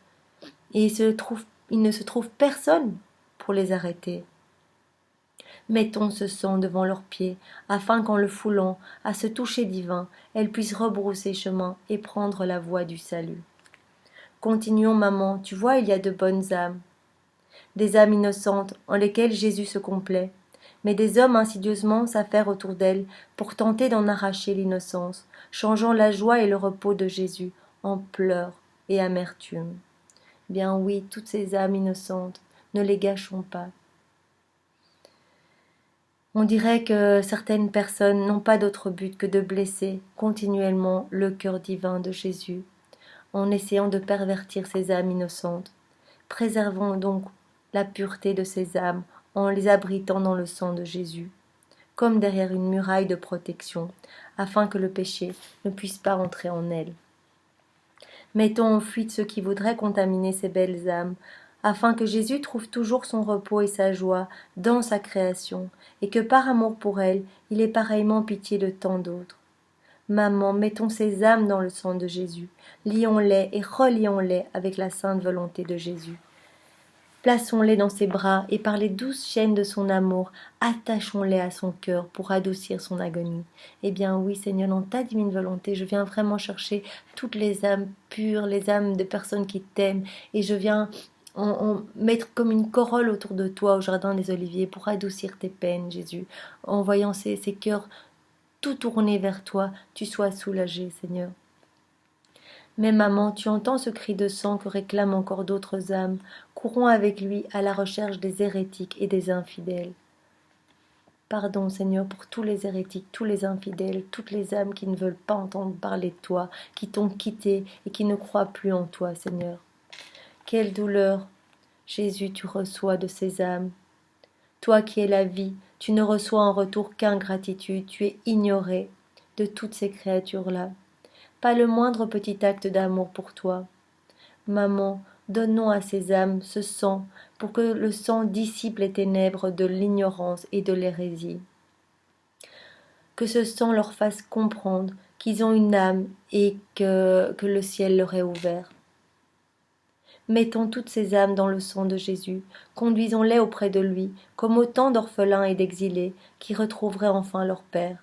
Speaker 1: et il ne se trouve personne pour les arrêter. Mettons ce sang devant leurs pieds, afin qu'en le foulant, à ce toucher divin, elles puissent rebrousser chemin et prendre la voie du salut. Continuons, maman, tu vois, il y a de bonnes âmes, des âmes innocentes en lesquelles Jésus se complaît, mais des hommes insidieusement s'affairent autour d'elles pour tenter d'en arracher l'innocence, changeant la joie et le repos de Jésus en pleurs et amertume. Bien oui, toutes ces âmes innocentes, ne les gâchons pas. On dirait que certaines personnes n'ont pas d'autre but que de blesser continuellement le cœur divin de Jésus, en essayant de pervertir ces âmes innocentes. Préservons donc la pureté de ces âmes en les abritant dans le sang de Jésus, comme derrière une muraille de protection, afin que le péché ne puisse pas entrer en elles. Mettons en fuite ceux qui voudraient contaminer ces belles âmes, afin que Jésus trouve toujours son repos et sa joie dans sa création, et que par amour pour elle, il ait pareillement pitié de tant d'autres. Maman, mettons ces âmes dans le sang de Jésus, lions-les et relions-les avec la sainte volonté de Jésus. Plaçons-les dans ses bras et par les douces chaînes de son amour, attachons-les à son cœur pour adoucir son agonie. Eh bien oui, Seigneur, dans ta divine volonté, je viens vraiment chercher toutes les âmes pures, les âmes de personnes qui t'aiment, et je viens en mettre comme une corolle autour de toi au jardin des Oliviers pour adoucir tes peines, Jésus. En voyant ces cœurs tout tournés vers toi, tu sois soulagé, Seigneur. Mais maman, tu entends ce cri de sang que réclament encore d'autres âmes. Courons avec lui à la recherche des hérétiques et des infidèles. Pardon, Seigneur, pour tous les hérétiques, tous les infidèles, toutes les âmes qui ne veulent pas entendre parler de toi, qui t'ont quitté et qui ne croient plus en toi, Seigneur. Quelle douleur, Jésus, tu reçois de ces âmes. Toi qui es la vie, tu ne reçois en retour qu'ingratitude, tu es ignoré de toutes ces créatures-là. Pas le moindre petit acte d'amour pour toi. Maman, donnons à ces âmes ce sang, pour que le sang dissipe les ténèbres de l'ignorance et de l'hérésie. Que ce sang leur fasse comprendre qu'ils ont une âme et que le ciel leur est ouvert. Mettons toutes ces âmes dans le sang de Jésus, conduisons-les auprès de lui, comme autant d'orphelins et d'exilés qui retrouveraient enfin leur Père.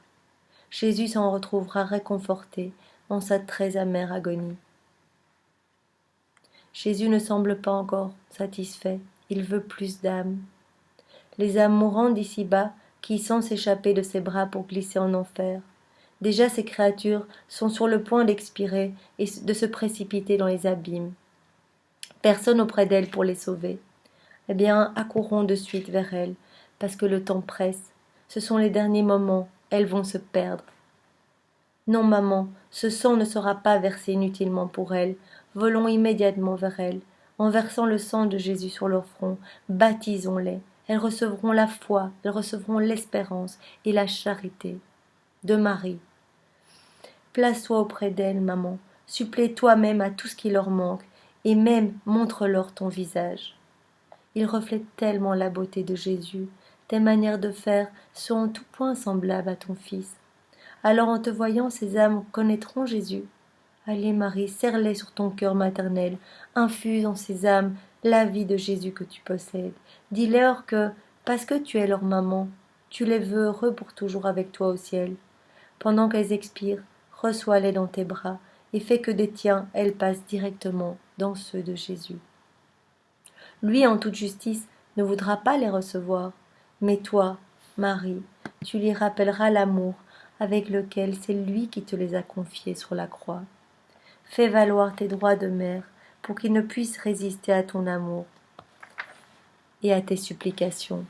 Speaker 1: Jésus s'en retrouvera réconforté dans sa très amère agonie. Jésus ne semble pas encore satisfait, il veut plus d'âmes. Les âmes mourantes d'ici-bas, qui sentent s'échapper de ses bras pour glisser en enfer. Déjà ces créatures sont sur le point d'expirer et de se précipiter dans les abîmes. Personne auprès d'elles pour les sauver. Eh bien, accourons de suite vers elles, parce que le temps presse. Ce sont les derniers moments, elles vont se perdre. Non, maman, ce sang ne sera pas versé inutilement pour elles. Volons immédiatement vers elles. En versant le sang de Jésus sur leur front, baptisons-les. Elles recevront la foi, elles recevront l'espérance et la charité de Marie. Place-toi auprès d'elles, maman. Supplée toi-même à tout ce qui leur manque, et même montre-leur ton visage. Il reflète tellement la beauté de Jésus. Tes manières de faire sont en tout point semblables à ton Fils. Alors en te voyant, ces âmes connaîtront Jésus. Allez Marie, serre-les sur ton cœur maternel, infuse en ces âmes la vie de Jésus que tu possèdes. Dis-leur que, parce que tu es leur maman, tu les veux heureux pour toujours avec toi au ciel. Pendant qu'elles expirent, reçois-les dans tes bras et fais que des tiens, elles passent directement dans ceux de Jésus. Lui, en toute justice, ne voudra pas les recevoir, mais toi, Marie, tu lui rappelleras l'amour avec lequel c'est lui qui te les a confiés sur la croix. Fais valoir tes droits de mère pour qu'il ne puisse résister à ton amour et à tes supplications.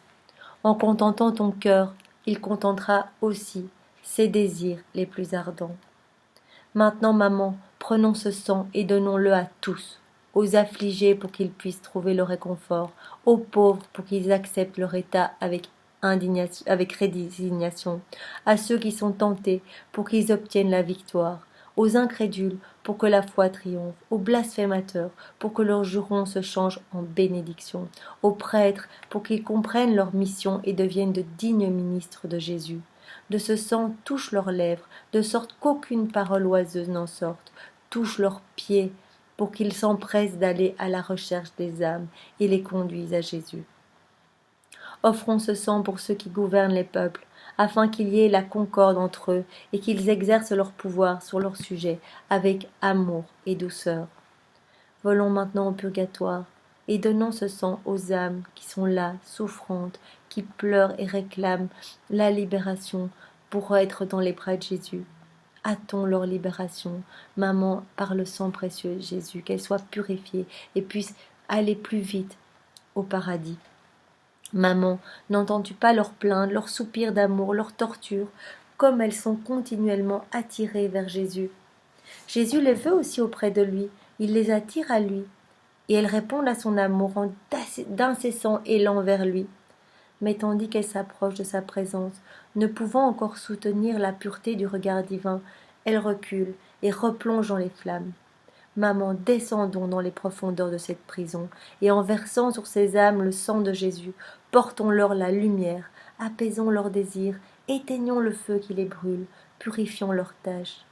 Speaker 1: En contentant ton cœur, il contentera aussi ses désirs les plus ardents. Maintenant, maman, prenons ce sang et donnons-le à tous, aux affligés pour qu'ils puissent trouver le réconfort, aux pauvres pour qu'ils acceptent leur état avec résignation, à ceux qui sont tentés pour qu'ils obtiennent la victoire, aux incrédules pour que la foi triomphe, aux blasphémateurs pour que leurs jurons se changent en bénédiction, aux prêtres pour qu'ils comprennent leur mission et deviennent de dignes ministres de Jésus. De ce sang touche leurs lèvres, de sorte qu'aucune parole oiseuse n'en sorte, touche leurs pieds pour qu'ils s'empressent d'aller à la recherche des âmes et les conduisent à Jésus. Offrons ce sang pour ceux qui gouvernent les peuples, afin qu'il y ait la concorde entre eux et qu'ils exercent leur pouvoir sur leurs sujets avec amour et douceur. Volons maintenant au purgatoire et donnons ce sang aux âmes qui sont là, souffrantes, qui pleurent et réclament la libération pour être dans les bras de Jésus. Hâtons leur libération, maman, par le sang précieux de Jésus, qu'elles soient purifiées et puissent aller plus vite au paradis. Maman, n'entends-tu pas leurs plaintes, leurs soupirs d'amour, leurs tortures, comme elles sont continuellement attirées vers Jésus? Jésus les veut aussi auprès de lui, il les attire à lui, et elles répondent à son amour en d'incessants élans vers lui. Mais tandis qu'elles s'approchent de sa présence, ne pouvant encore soutenir la pureté du regard divin, elles reculent et replongent dans les flammes. Maman, descendons dans les profondeurs de cette prison, et en versant sur ces âmes le sang de Jésus, portons-leur la lumière, apaisons leurs désirs, éteignons le feu qui les brûle, purifiant leurs tâches.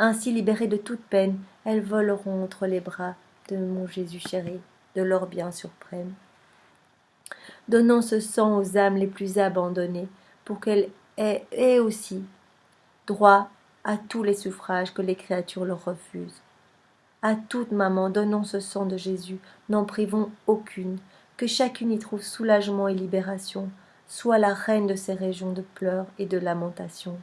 Speaker 1: Ainsi libérées de toute peine, elles voleront entre les bras de mon Jésus chéri, de leur bien suprême. Donnons ce sang aux âmes les plus abandonnées, pour qu'elles aient aussi droit à tous les suffrages que les créatures leur refusent. À toute maman, donnons ce sang de Jésus, n'en privons aucune, que chacune y trouve soulagement et libération, sois la reine de ces régions de pleurs et de lamentations.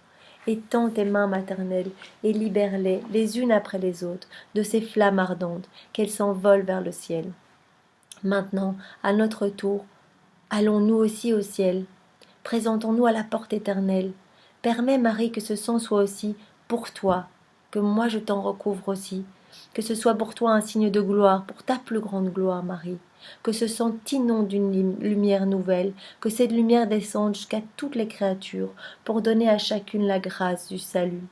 Speaker 1: Étends tes mains maternelles et libère-les, les unes après les autres, de ces flammes ardentes, qu'elles s'envolent vers le ciel. Maintenant, à notre tour, allons nous aussi au ciel. Présentons-nous à la porte éternelle. Permets, Marie, que ce sang soit aussi pour toi, que moi je t'en recouvre aussi, que ce soit pour toi un signe de gloire, pour ta plus grande gloire, Marie, que ce sang t'inonde d'une lumière nouvelle, que cette lumière descende jusqu'à toutes les créatures, pour donner à chacune la grâce du salut.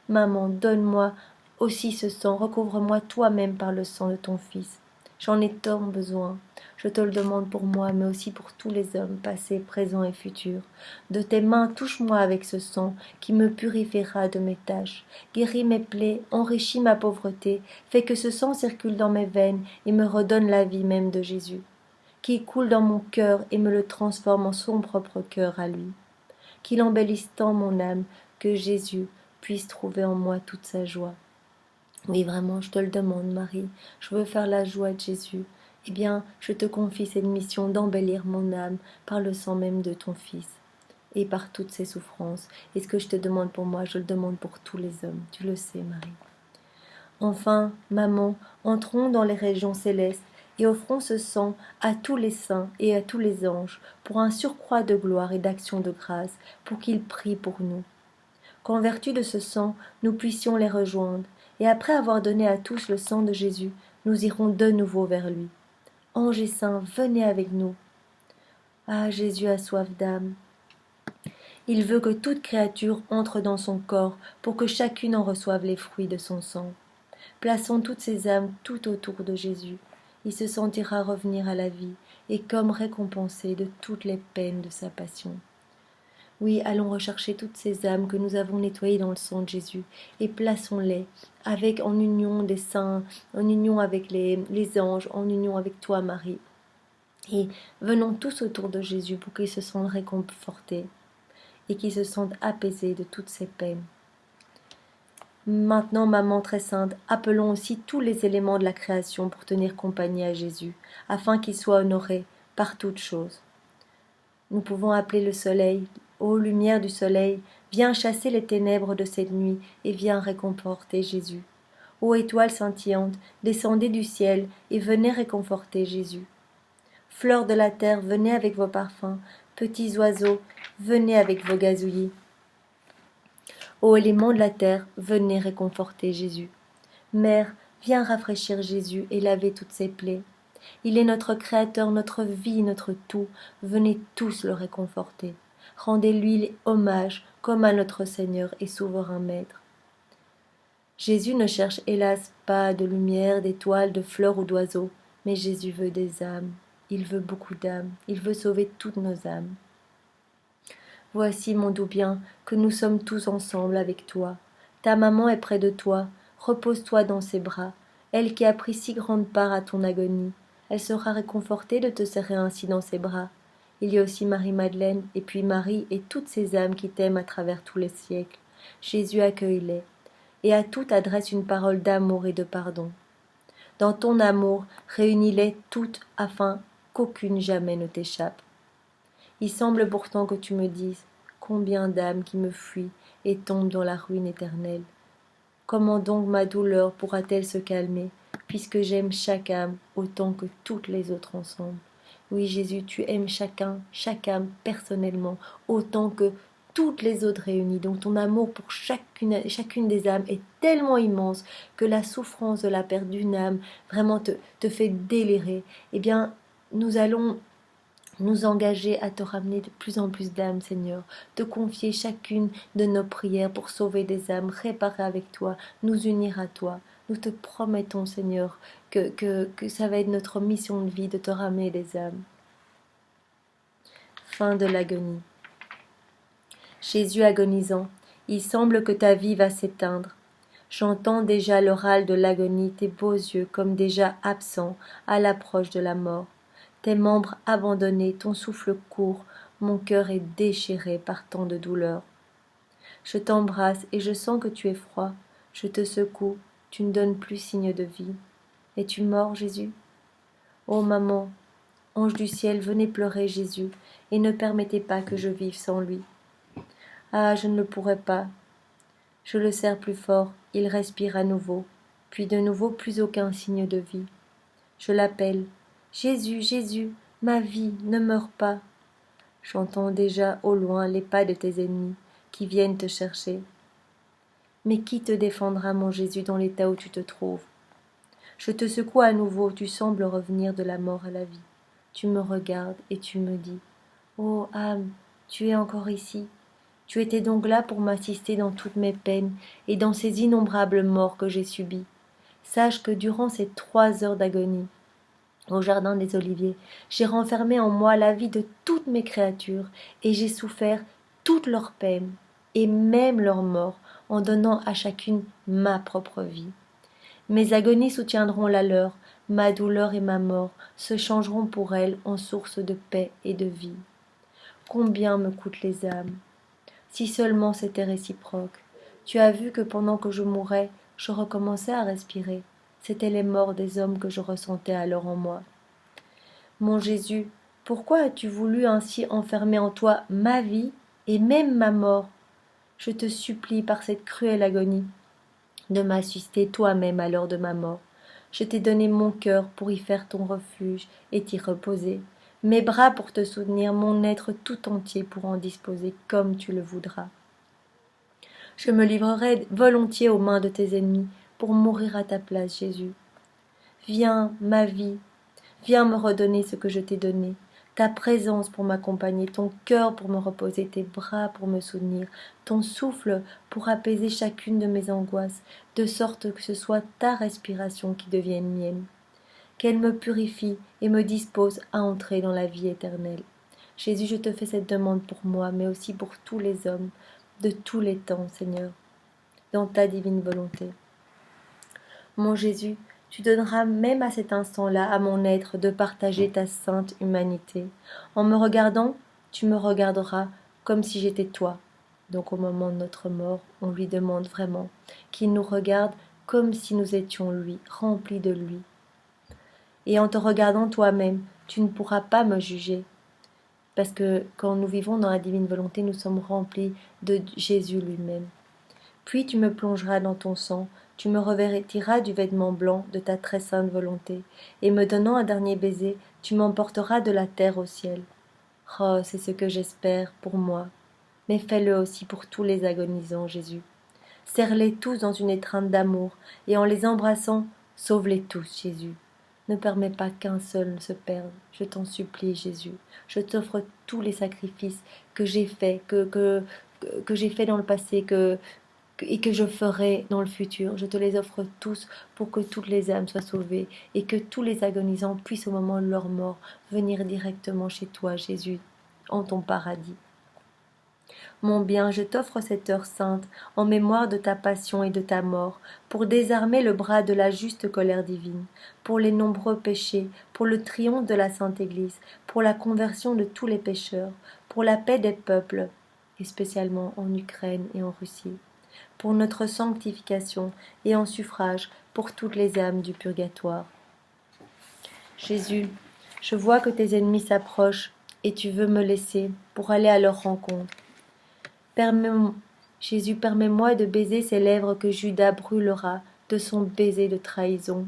Speaker 1: Maman, donne-moi aussi ce sang, recouvre-moi toi-même par le sang de ton Fils. J'en ai tant besoin. Je te le demande pour moi, mais aussi pour tous les hommes, passés, présents et futurs. De tes mains, touche-moi avec ce sang, qui me purifiera de mes tâches. Guéris mes plaies, enrichis ma pauvreté, fais que ce sang circule dans mes veines et me redonne la vie même de Jésus, qui coule dans mon cœur et me le transforme en son propre cœur à lui. Qu'il embellisse tant mon âme, que Jésus puisse trouver en moi toute sa joie. Oui, vraiment, je te le demande, Marie, je veux faire la joie de Jésus. Eh bien, je te confie cette mission d'embellir mon âme par le sang même de ton Fils et par toutes ses souffrances. Et ce que je te demande pour moi, je le demande pour tous les hommes. Tu le sais, Marie. Enfin, maman, entrons dans les régions célestes et offrons ce sang à tous les saints et à tous les anges pour un surcroît de gloire et d'action de grâce, pour qu'ils prient pour nous. Qu'en vertu de ce sang, nous puissions les rejoindre, et après avoir donné à tous le sang de Jésus, nous irons de nouveau vers lui. Anges et saints, venez avec nous. Ah, Jésus a soif d'âme. Il veut que toute créature entre dans son corps pour que chacune en reçoive les fruits de son sang. Plaçons toutes ces âmes tout autour de Jésus. Il se sentira revenir à la vie et comme récompensé de toutes les peines de sa passion. Oui, allons rechercher toutes ces âmes que nous avons nettoyées dans le sang de Jésus et plaçons-les en union des saints, en union avec les anges, en union avec toi, Marie. Et venons tous autour de Jésus pour qu'ils se sentent réconfortés et qu'ils se sentent apaisés de toutes ces peines. Maintenant, maman très sainte, appelons aussi tous les éléments de la création pour tenir compagnie à Jésus, afin qu'il soit honoré par toutes choses. Nous pouvons appeler le soleil. Ô lumière du soleil, viens chasser les ténèbres de cette nuit et viens réconforter Jésus. Ô étoile scintillante, descendez du ciel et venez réconforter Jésus. Fleurs de la terre, venez avec vos parfums. Petits oiseaux, venez avec vos gazouillis. Ô éléments de la terre, venez réconforter Jésus. Mère, viens rafraîchir Jésus et laver toutes ses plaies. Il est notre Créateur, notre vie, notre tout. Venez tous le réconforter. Rendez-lui hommage comme à notre Seigneur et souverain Maître. Jésus ne cherche hélas pas de lumière, d'étoiles, de fleurs ou d'oiseaux, mais Jésus veut des âmes. Il veut beaucoup d'âmes. Il veut sauver toutes nos âmes. Voici, mon doux bien, que nous sommes tous ensemble avec toi. Ta maman est près de toi. Repose-toi dans ses bras. Elle qui a pris si grande part à ton agonie. Elle sera réconfortée de te serrer ainsi dans ses bras. Il y a aussi Marie-Madeleine, et puis Marie et toutes ces âmes qui t'aiment à travers tous les siècles. Jésus accueille-les, et à toutes adresse une parole d'amour et de pardon. Dans ton amour, réunis-les toutes afin qu'aucune jamais ne t'échappe. Il semble pourtant que tu me dises combien d'âmes qui me fuient et tombent dans la ruine éternelle. Comment donc ma douleur pourra-t-elle se calmer, puisque j'aime chaque âme autant que toutes les autres ensemble? Oui, Jésus, tu aimes chaque âme personnellement, autant que toutes les autres réunies. Donc ton amour pour chacune des âmes est tellement immense que la souffrance de la perte d'une âme vraiment te fait délirer. Eh bien, nous allons nous engager à te ramener de plus en plus d'âmes, Seigneur, te confier chacune de nos prières pour sauver des âmes, réparer avec toi, nous unir à toi. Nous te promettons, Seigneur, que ça va être notre mission de vie de te ramener des âmes. Fin de l'agonie. Jésus agonisant, Il semble que ta vie va s'éteindre. J'entends déjà le râle de l'agonie, tes beaux yeux comme déjà absents à l'approche de la mort. Tes membres abandonnés, ton souffle court, mon cœur est déchiré par tant de douleur. Je t'embrasse et je sens que tu es froid. Je te secoue, tu ne donnes plus signe de vie. Es-tu mort, Jésus? Ô maman, ange du ciel, venez pleurer Jésus, et ne permettez pas que je vive sans lui. Ah, je ne le pourrai pas. Je le serre plus fort, il respire à nouveau, puis de nouveau plus aucun signe de vie. Je l'appelle. Jésus, Jésus, ma vie, ne meurs pas. J'entends déjà au loin les pas de tes ennemis qui viennent te chercher. Mais qui te défendra, mon Jésus, dans l'état où tu te trouves? Je te secoue à nouveau, tu sembles revenir de la mort à la vie. Tu me regardes et tu me dis, ô âme, tu es encore ici. Tu étais donc là pour m'assister dans toutes mes peines et dans ces innombrables morts que j'ai subies. Sache que durant ces 3 heures d'agonie, au jardin des Oliviers, j'ai renfermé en moi la vie de toutes mes créatures, et j'ai souffert toutes leurs peines, et même leur mort, en donnant à chacune ma propre vie. Mes agonies soutiendront la leur, ma douleur et ma mort se changeront pour elles en source de paix et de vie. Combien me coûtent les âmes? Si seulement c'était réciproque. Tu as vu que pendant que je mourais, je recommençais à respirer. C'étaient les morts des hommes que je ressentais alors en moi. Mon Jésus, pourquoi as-tu voulu ainsi enfermer en toi ma vie et même ma mort? Je te supplie par cette cruelle agonie de m'assister toi-même à l'heure de ma mort. Je t'ai donné mon cœur pour y faire ton refuge et t'y reposer, mes bras pour te soutenir, mon être tout entier pour en disposer comme tu le voudras. Je me livrerai volontiers aux mains de tes ennemis pour mourir à ta place, Jésus. Viens, ma vie, viens me redonner ce que je t'ai donné, ta présence pour m'accompagner, ton cœur pour me reposer, tes bras pour me soutenir, ton souffle pour apaiser chacune de mes angoisses, de sorte que ce soit ta respiration qui devienne mienne. Qu'elle me purifie et me dispose à entrer dans la vie éternelle. Jésus, je te fais cette demande pour moi, mais aussi pour tous les hommes, de tous les temps, Seigneur, dans ta divine volonté. Mon Jésus, tu donneras même à cet instant-là à mon être de partager ta sainte humanité. En me regardant, tu me regarderas comme si j'étais toi. Donc au moment de notre mort, on lui demande vraiment qu'il nous regarde comme si nous étions lui, remplis de lui. Et en te regardant toi-même, tu ne pourras pas me juger. Parce que quand nous vivons dans la divine volonté, nous sommes remplis de Jésus lui-même. Puis tu me plongeras dans ton sang, tu me revêtiras du vêtement blanc de ta très sainte volonté, et me donnant un dernier baiser, tu m'emporteras de la terre au ciel. Oh, c'est ce que j'espère pour moi, mais fais-le aussi pour tous les agonisants, Jésus. Serre-les tous dans une étreinte d'amour, et en les embrassant, sauve-les tous, Jésus. Ne permets pas qu'un seul se perde, je t'en supplie, Jésus. Je t'offre tous les sacrifices que j'ai faits, que j'ai faits dans le passé, et que je ferai dans le futur. Je te les offre tous pour que toutes les âmes soient sauvées et que tous les agonisants puissent au moment de leur mort venir directement chez toi, Jésus, en ton paradis. Mon bien, je t'offre cette heure sainte en mémoire de ta passion et de ta mort, pour désarmer le bras de la juste colère divine, pour les nombreux péchés, pour le triomphe de la Sainte Église, pour la conversion de tous les pécheurs, pour la paix des peuples, et spécialement en Ukraine et en Russie, pour notre sanctification et en suffrage pour toutes les âmes du purgatoire. Jésus, je vois que tes ennemis s'approchent et tu veux me laisser pour aller à leur rencontre. Jésus, permets-moi de baiser ces lèvres que Judas brûlera de son baiser de trahison.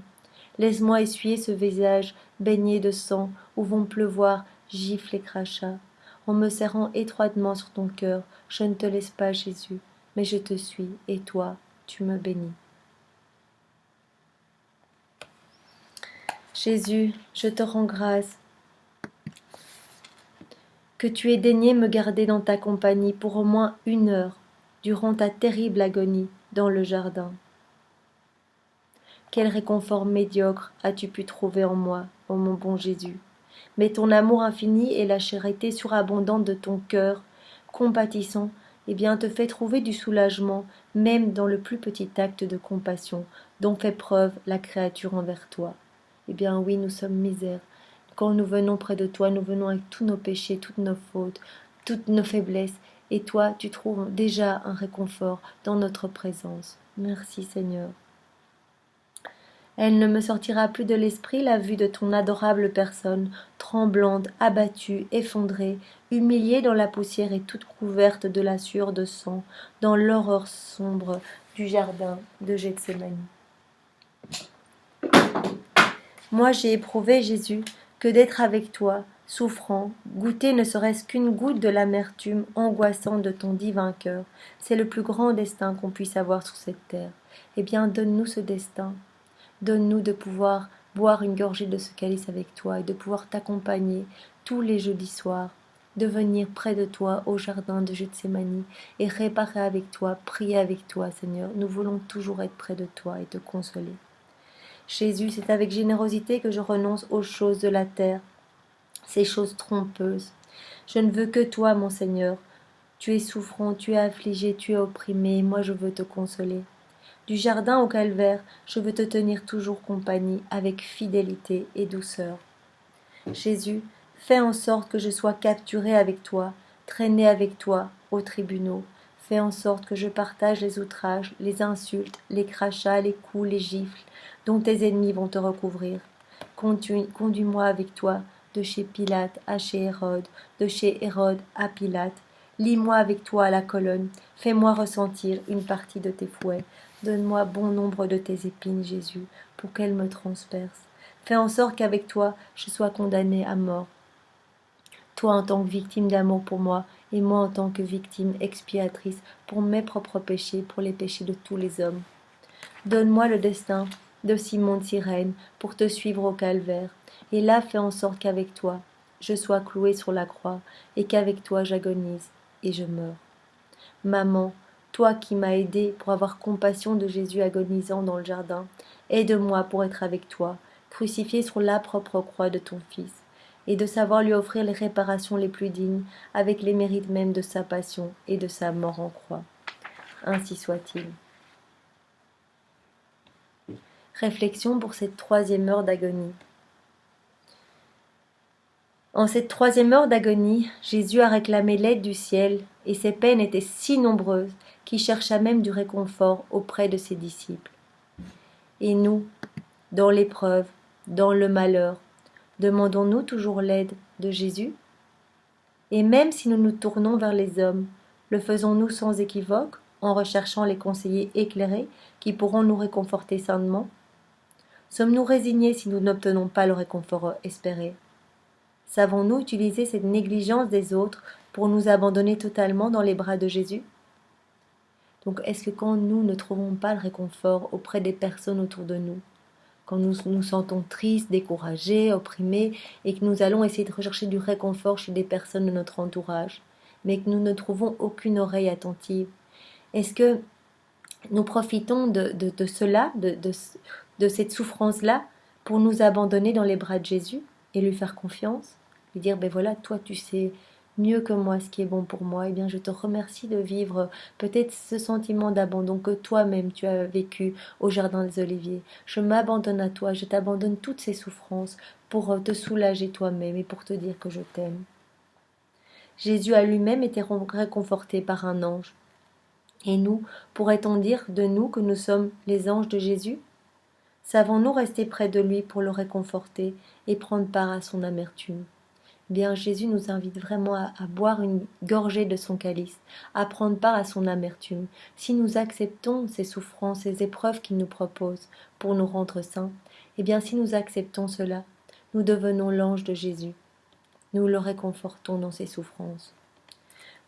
Speaker 1: Laisse-moi essuyer ce visage baigné de sang où vont pleuvoir gifles et crachats. En me serrant étroitement sur ton cœur, je ne te laisse pas, Jésus, mais je te suis, et toi, tu me bénis. Jésus, je te rends grâce que tu aies daigné me garder dans ta compagnie pour au moins 1 heure, durant ta terrible agonie dans le jardin. Quel réconfort médiocre as-tu pu trouver en moi, ô mon bon Jésus? Mais ton amour infini et la charité surabondante de ton cœur, compatissant, te fait trouver du soulagement, même dans le plus petit acte de compassion dont fait preuve la créature envers toi. Oui, nous sommes misères. Quand nous venons près de toi, nous venons avec tous nos péchés, toutes nos fautes, toutes nos faiblesses, et toi, tu trouves déjà un réconfort dans notre présence. Merci Seigneur. Elle ne me sortira plus de l'esprit la vue de ton adorable personne, tremblante, abattue, effondrée, humiliée dans la poussière et toute couverte de la sueur de sang, dans l'horreur sombre du jardin de Gethsémani. Moi j'ai éprouvé, Jésus, que d'être avec toi, souffrant, goûter ne serait-ce qu'une goutte de l'amertume angoissante de ton divin cœur, c'est le plus grand destin qu'on puisse avoir sur cette terre. Donne-nous ce destin. Donne-nous de pouvoir boire une gorgée de ce calice avec toi et de pouvoir t'accompagner tous les jeudis soirs, de venir près de toi au jardin de Gethsémani et réparer avec toi, prier avec toi, Seigneur. Nous voulons toujours être près de toi et te consoler. Jésus, c'est avec générosité que je renonce aux choses de la terre, ces choses trompeuses. Je ne veux que toi, mon Seigneur. Tu es souffrant, tu es affligé, tu es opprimé, et moi je veux te consoler. Du jardin au calvaire, je veux te tenir toujours compagnie avec fidélité et douceur. Jésus, fais en sorte que je sois capturé avec toi, traîné avec toi aux tribunaux. Fais en sorte que je partage les outrages, les insultes, les crachats, les coups, les gifles, dont tes ennemis vont te recouvrir. Conduis-moi avec toi de chez Pilate à chez Hérode, de chez Hérode à Pilate. Lie-moi avec toi à la colonne, fais-moi ressentir une partie de tes fouets. Donne-moi bon nombre de tes épines, Jésus, pour qu'elles me transpercent. Fais en sorte qu'avec toi, je sois condamné à mort. Toi en tant que victime d'amour pour moi, et moi en tant que victime expiatrice pour mes propres péchés, pour les péchés de tous les hommes. Donne-moi le destin de Simon de Cyrène pour te suivre au calvaire, et là fais en sorte qu'avec toi, je sois cloué sur la croix, et qu'avec toi j'agonise et je meurs. Maman, toi qui m'as aidé pour avoir compassion de Jésus agonisant dans le jardin, aide-moi pour être avec toi, crucifié sur la propre croix de ton Fils, et de savoir lui offrir les réparations les plus dignes, avec les mérites même de sa passion et de sa mort en croix. Ainsi soit-il. Réflexion pour cette 3e heure d'agonie. En cette 3e heure d'agonie, Jésus a réclamé l'aide du ciel, et ses peines étaient si nombreuses qu'il chercha même du réconfort auprès de ses disciples. Et nous, dans l'épreuve, dans le malheur, demandons-nous toujours l'aide de Jésus? Et même si nous nous tournons vers les hommes, le faisons-nous sans équivoque, en recherchant les conseillers éclairés qui pourront nous réconforter sainement? Sommes-nous résignés si nous n'obtenons pas le réconfort espéré? Savons-nous utiliser cette négligence des autres pour nous abandonner totalement dans les bras de Jésus? Donc, est-ce que quand nous ne trouvons pas le réconfort auprès des personnes autour de nous, quand nous nous sentons tristes, découragés, opprimés, et que nous allons essayer de rechercher du réconfort chez des personnes de notre entourage, mais que nous ne trouvons aucune oreille attentive, est-ce que nous profitons de cela, de cette souffrance-là, pour nous abandonner dans les bras de Jésus et lui faire confiance, lui dire, voilà, toi tu sais mieux que moi ce qui est bon pour moi, je te remercie de vivre peut-être ce sentiment d'abandon que toi-même tu as vécu au jardin des Oliviers. Je m'abandonne à toi, je t'abandonne toutes ces souffrances pour te soulager toi-même et pour te dire que je t'aime. Jésus a lui-même été réconforté par un ange. Et nous, pourrait-on dire de nous que nous sommes les anges de Jésus? Savons-nous rester près de lui pour le réconforter et prendre part à son amertume? Jésus nous invite vraiment à boire une gorgée de son calice, à prendre part à son amertume. Si nous acceptons ces souffrances, ces épreuves qu'il nous propose pour nous rendre saints, si nous acceptons cela, nous devenons l'ange de Jésus. Nous le réconfortons dans ses souffrances.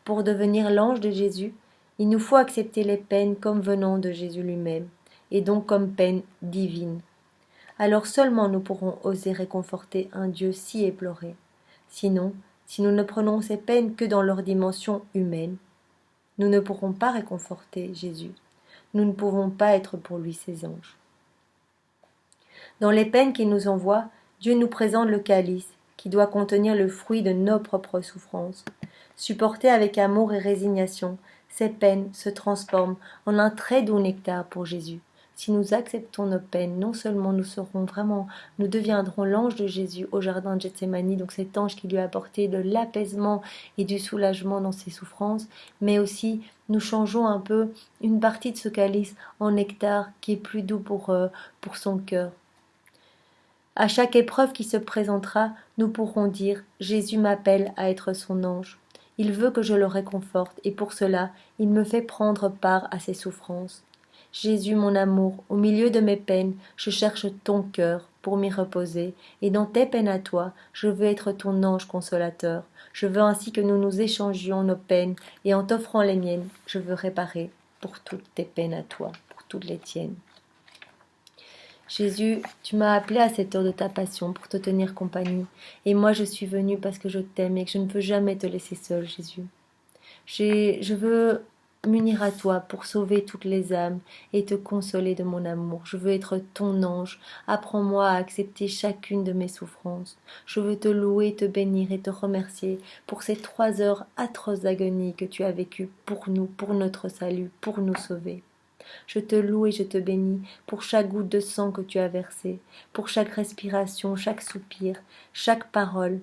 Speaker 1: Pour devenir l'ange de Jésus, il nous faut accepter les peines comme venant de Jésus lui-même, et donc comme peine divine. Alors seulement nous pourrons oser réconforter un Dieu si éploré. Sinon, si nous ne prenons ces peines que dans leur dimension humaine, nous ne pourrons pas réconforter Jésus. Nous ne pouvons pas être pour lui ses anges. Dans les peines qu'il nous envoie, Dieu nous présente le calice, qui doit contenir le fruit de nos propres souffrances. Supporter avec amour et résignation ces peines se transforment en un très doux nectar pour Jésus. Si nous acceptons nos peines, non seulement nous deviendrons l'ange de Jésus au jardin de Gethsémani, donc cet ange qui lui a apporté de l'apaisement et du soulagement dans ses souffrances, mais aussi nous changeons un peu une partie de ce calice en nectar qui est plus doux pour son cœur. À chaque épreuve qui se présentera, nous pourrons dire « Jésus m'appelle à être son ange ». Il veut que je le réconforte et pour cela, il me fait prendre part à ses souffrances. Jésus, mon amour, au milieu de mes peines, je cherche ton cœur pour m'y reposer, et dans tes peines à toi, je veux être ton ange consolateur. Je veux ainsi que nous nous échangions nos peines, et en t'offrant les miennes, je veux réparer pour toutes tes peines à toi, pour toutes les tiennes. Jésus, tu m'as appelé à cette heure de ta passion pour te tenir compagnie, et moi je suis venue parce que je t'aime et que je ne peux jamais te laisser seule, Jésus. Je veux m'unir à toi pour sauver toutes les âmes et te consoler de mon amour. Je veux être ton ange. Apprends-moi à accepter chacune de mes souffrances. Je veux te louer, te bénir et te remercier pour ces 3 heures atroces d'agonie que tu as vécues pour nous, pour notre salut, pour nous sauver. Je te loue et je te bénis pour chaque goutte de sang que tu as versé, pour chaque respiration, chaque soupir, chaque parole,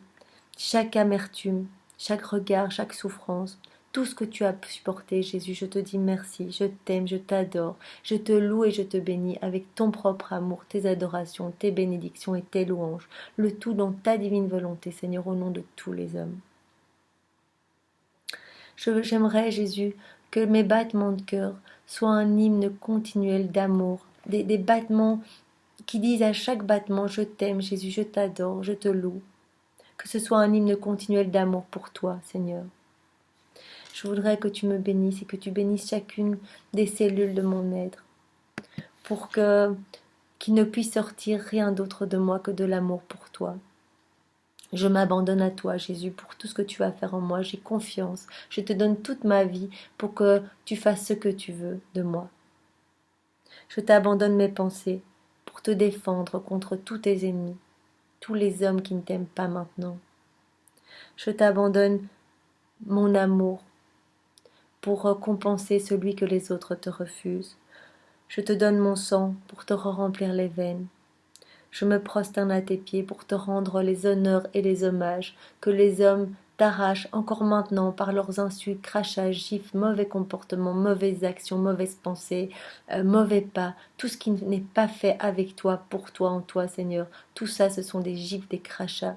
Speaker 1: chaque amertume, chaque regard, chaque souffrance. Tout ce que tu as supporté, Jésus, je te dis merci, je t'aime, je t'adore, je te loue et je te bénis avec ton propre amour, tes adorations, tes bénédictions et tes louanges, le tout dans ta divine volonté, Seigneur, au nom de tous les hommes. J'aimerais, Jésus, que mes battements de cœur soient un hymne continuel d'amour, des battements qui disent à chaque battement « Je t'aime, Jésus, je t'adore, je te loue ». Que ce soit un hymne continuel d'amour pour toi, Seigneur. Je voudrais que tu me bénisses et que tu bénisses chacune des cellules de mon être pour qu'il ne puisse sortir rien d'autre de moi que de l'amour pour toi. Je m'abandonne à toi, Jésus, pour tout ce que tu vas faire en moi. J'ai confiance. Je te donne toute ma vie pour que tu fasses ce que tu veux de moi. Je t'abandonne mes pensées pour te défendre contre tous tes ennemis, tous les hommes qui ne t'aiment pas maintenant. Je t'abandonne mon amour pour compenser celui que les autres te refusent. Je te donne mon sang pour te remplir les veines. Je me prosterne à tes pieds pour te rendre les honneurs et les hommages que les hommes t'arrachent encore maintenant par leurs insultes, crachats, gifles, mauvais comportements, mauvaises actions, mauvaises pensées, mauvais pas, tout ce qui n'est pas fait avec toi, pour toi, en toi, Seigneur. Tout ça, ce sont des gifles, des crachats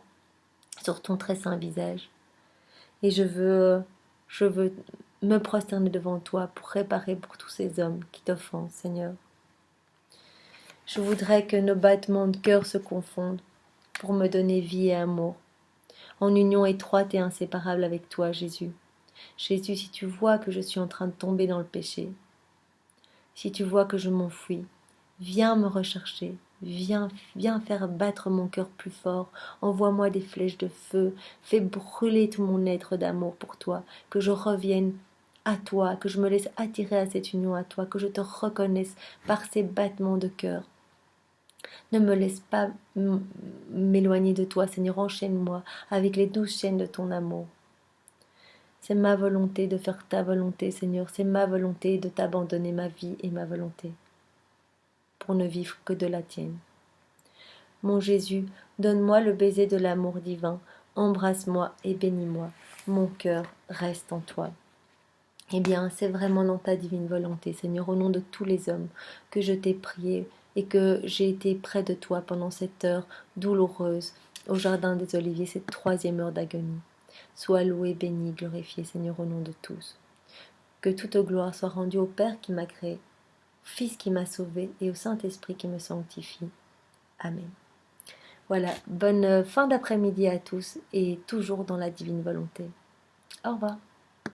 Speaker 1: sur ton très saint visage. Et je veux me prosterner devant toi pour réparer pour tous ces hommes qui t'offensent, Seigneur. Je voudrais que nos battements de cœur se confondent pour me donner vie et amour, en union étroite et inséparable avec toi, Jésus. Jésus, si tu vois que je suis en train de tomber dans le péché, si tu vois que je m'enfuis, viens me rechercher, viens faire battre mon cœur plus fort, envoie-moi des flèches de feu, fais brûler tout mon être d'amour pour toi, que je revienne à toi, que je me laisse attirer à cette union à toi, que je te reconnaisse par ces battements de cœur. Ne me laisse pas m'éloigner de toi, Seigneur, enchaîne-moi avec les 12 chaînes de ton amour. C'est ma volonté de faire ta volonté, Seigneur, c'est ma volonté de t'abandonner ma vie et ma volonté, pour ne vivre que de la tienne. Mon Jésus, donne-moi le baiser de l'amour divin, embrasse-moi et bénis-moi, mon cœur reste en toi. Eh bien, c'est vraiment dans ta divine volonté, Seigneur, au nom de tous les hommes, que je t'ai prié et que j'ai été près de toi pendant cette heure douloureuse au jardin des Oliviers, cette 3e heure d'agonie. Sois loué, béni, glorifié, Seigneur, au nom de tous. Que toute gloire soit rendue au Père qui m'a créé, au Fils qui m'a sauvé et au Saint-Esprit qui me sanctifie. Amen. Voilà, bonne fin d'après-midi à tous et toujours dans la divine volonté. Au revoir.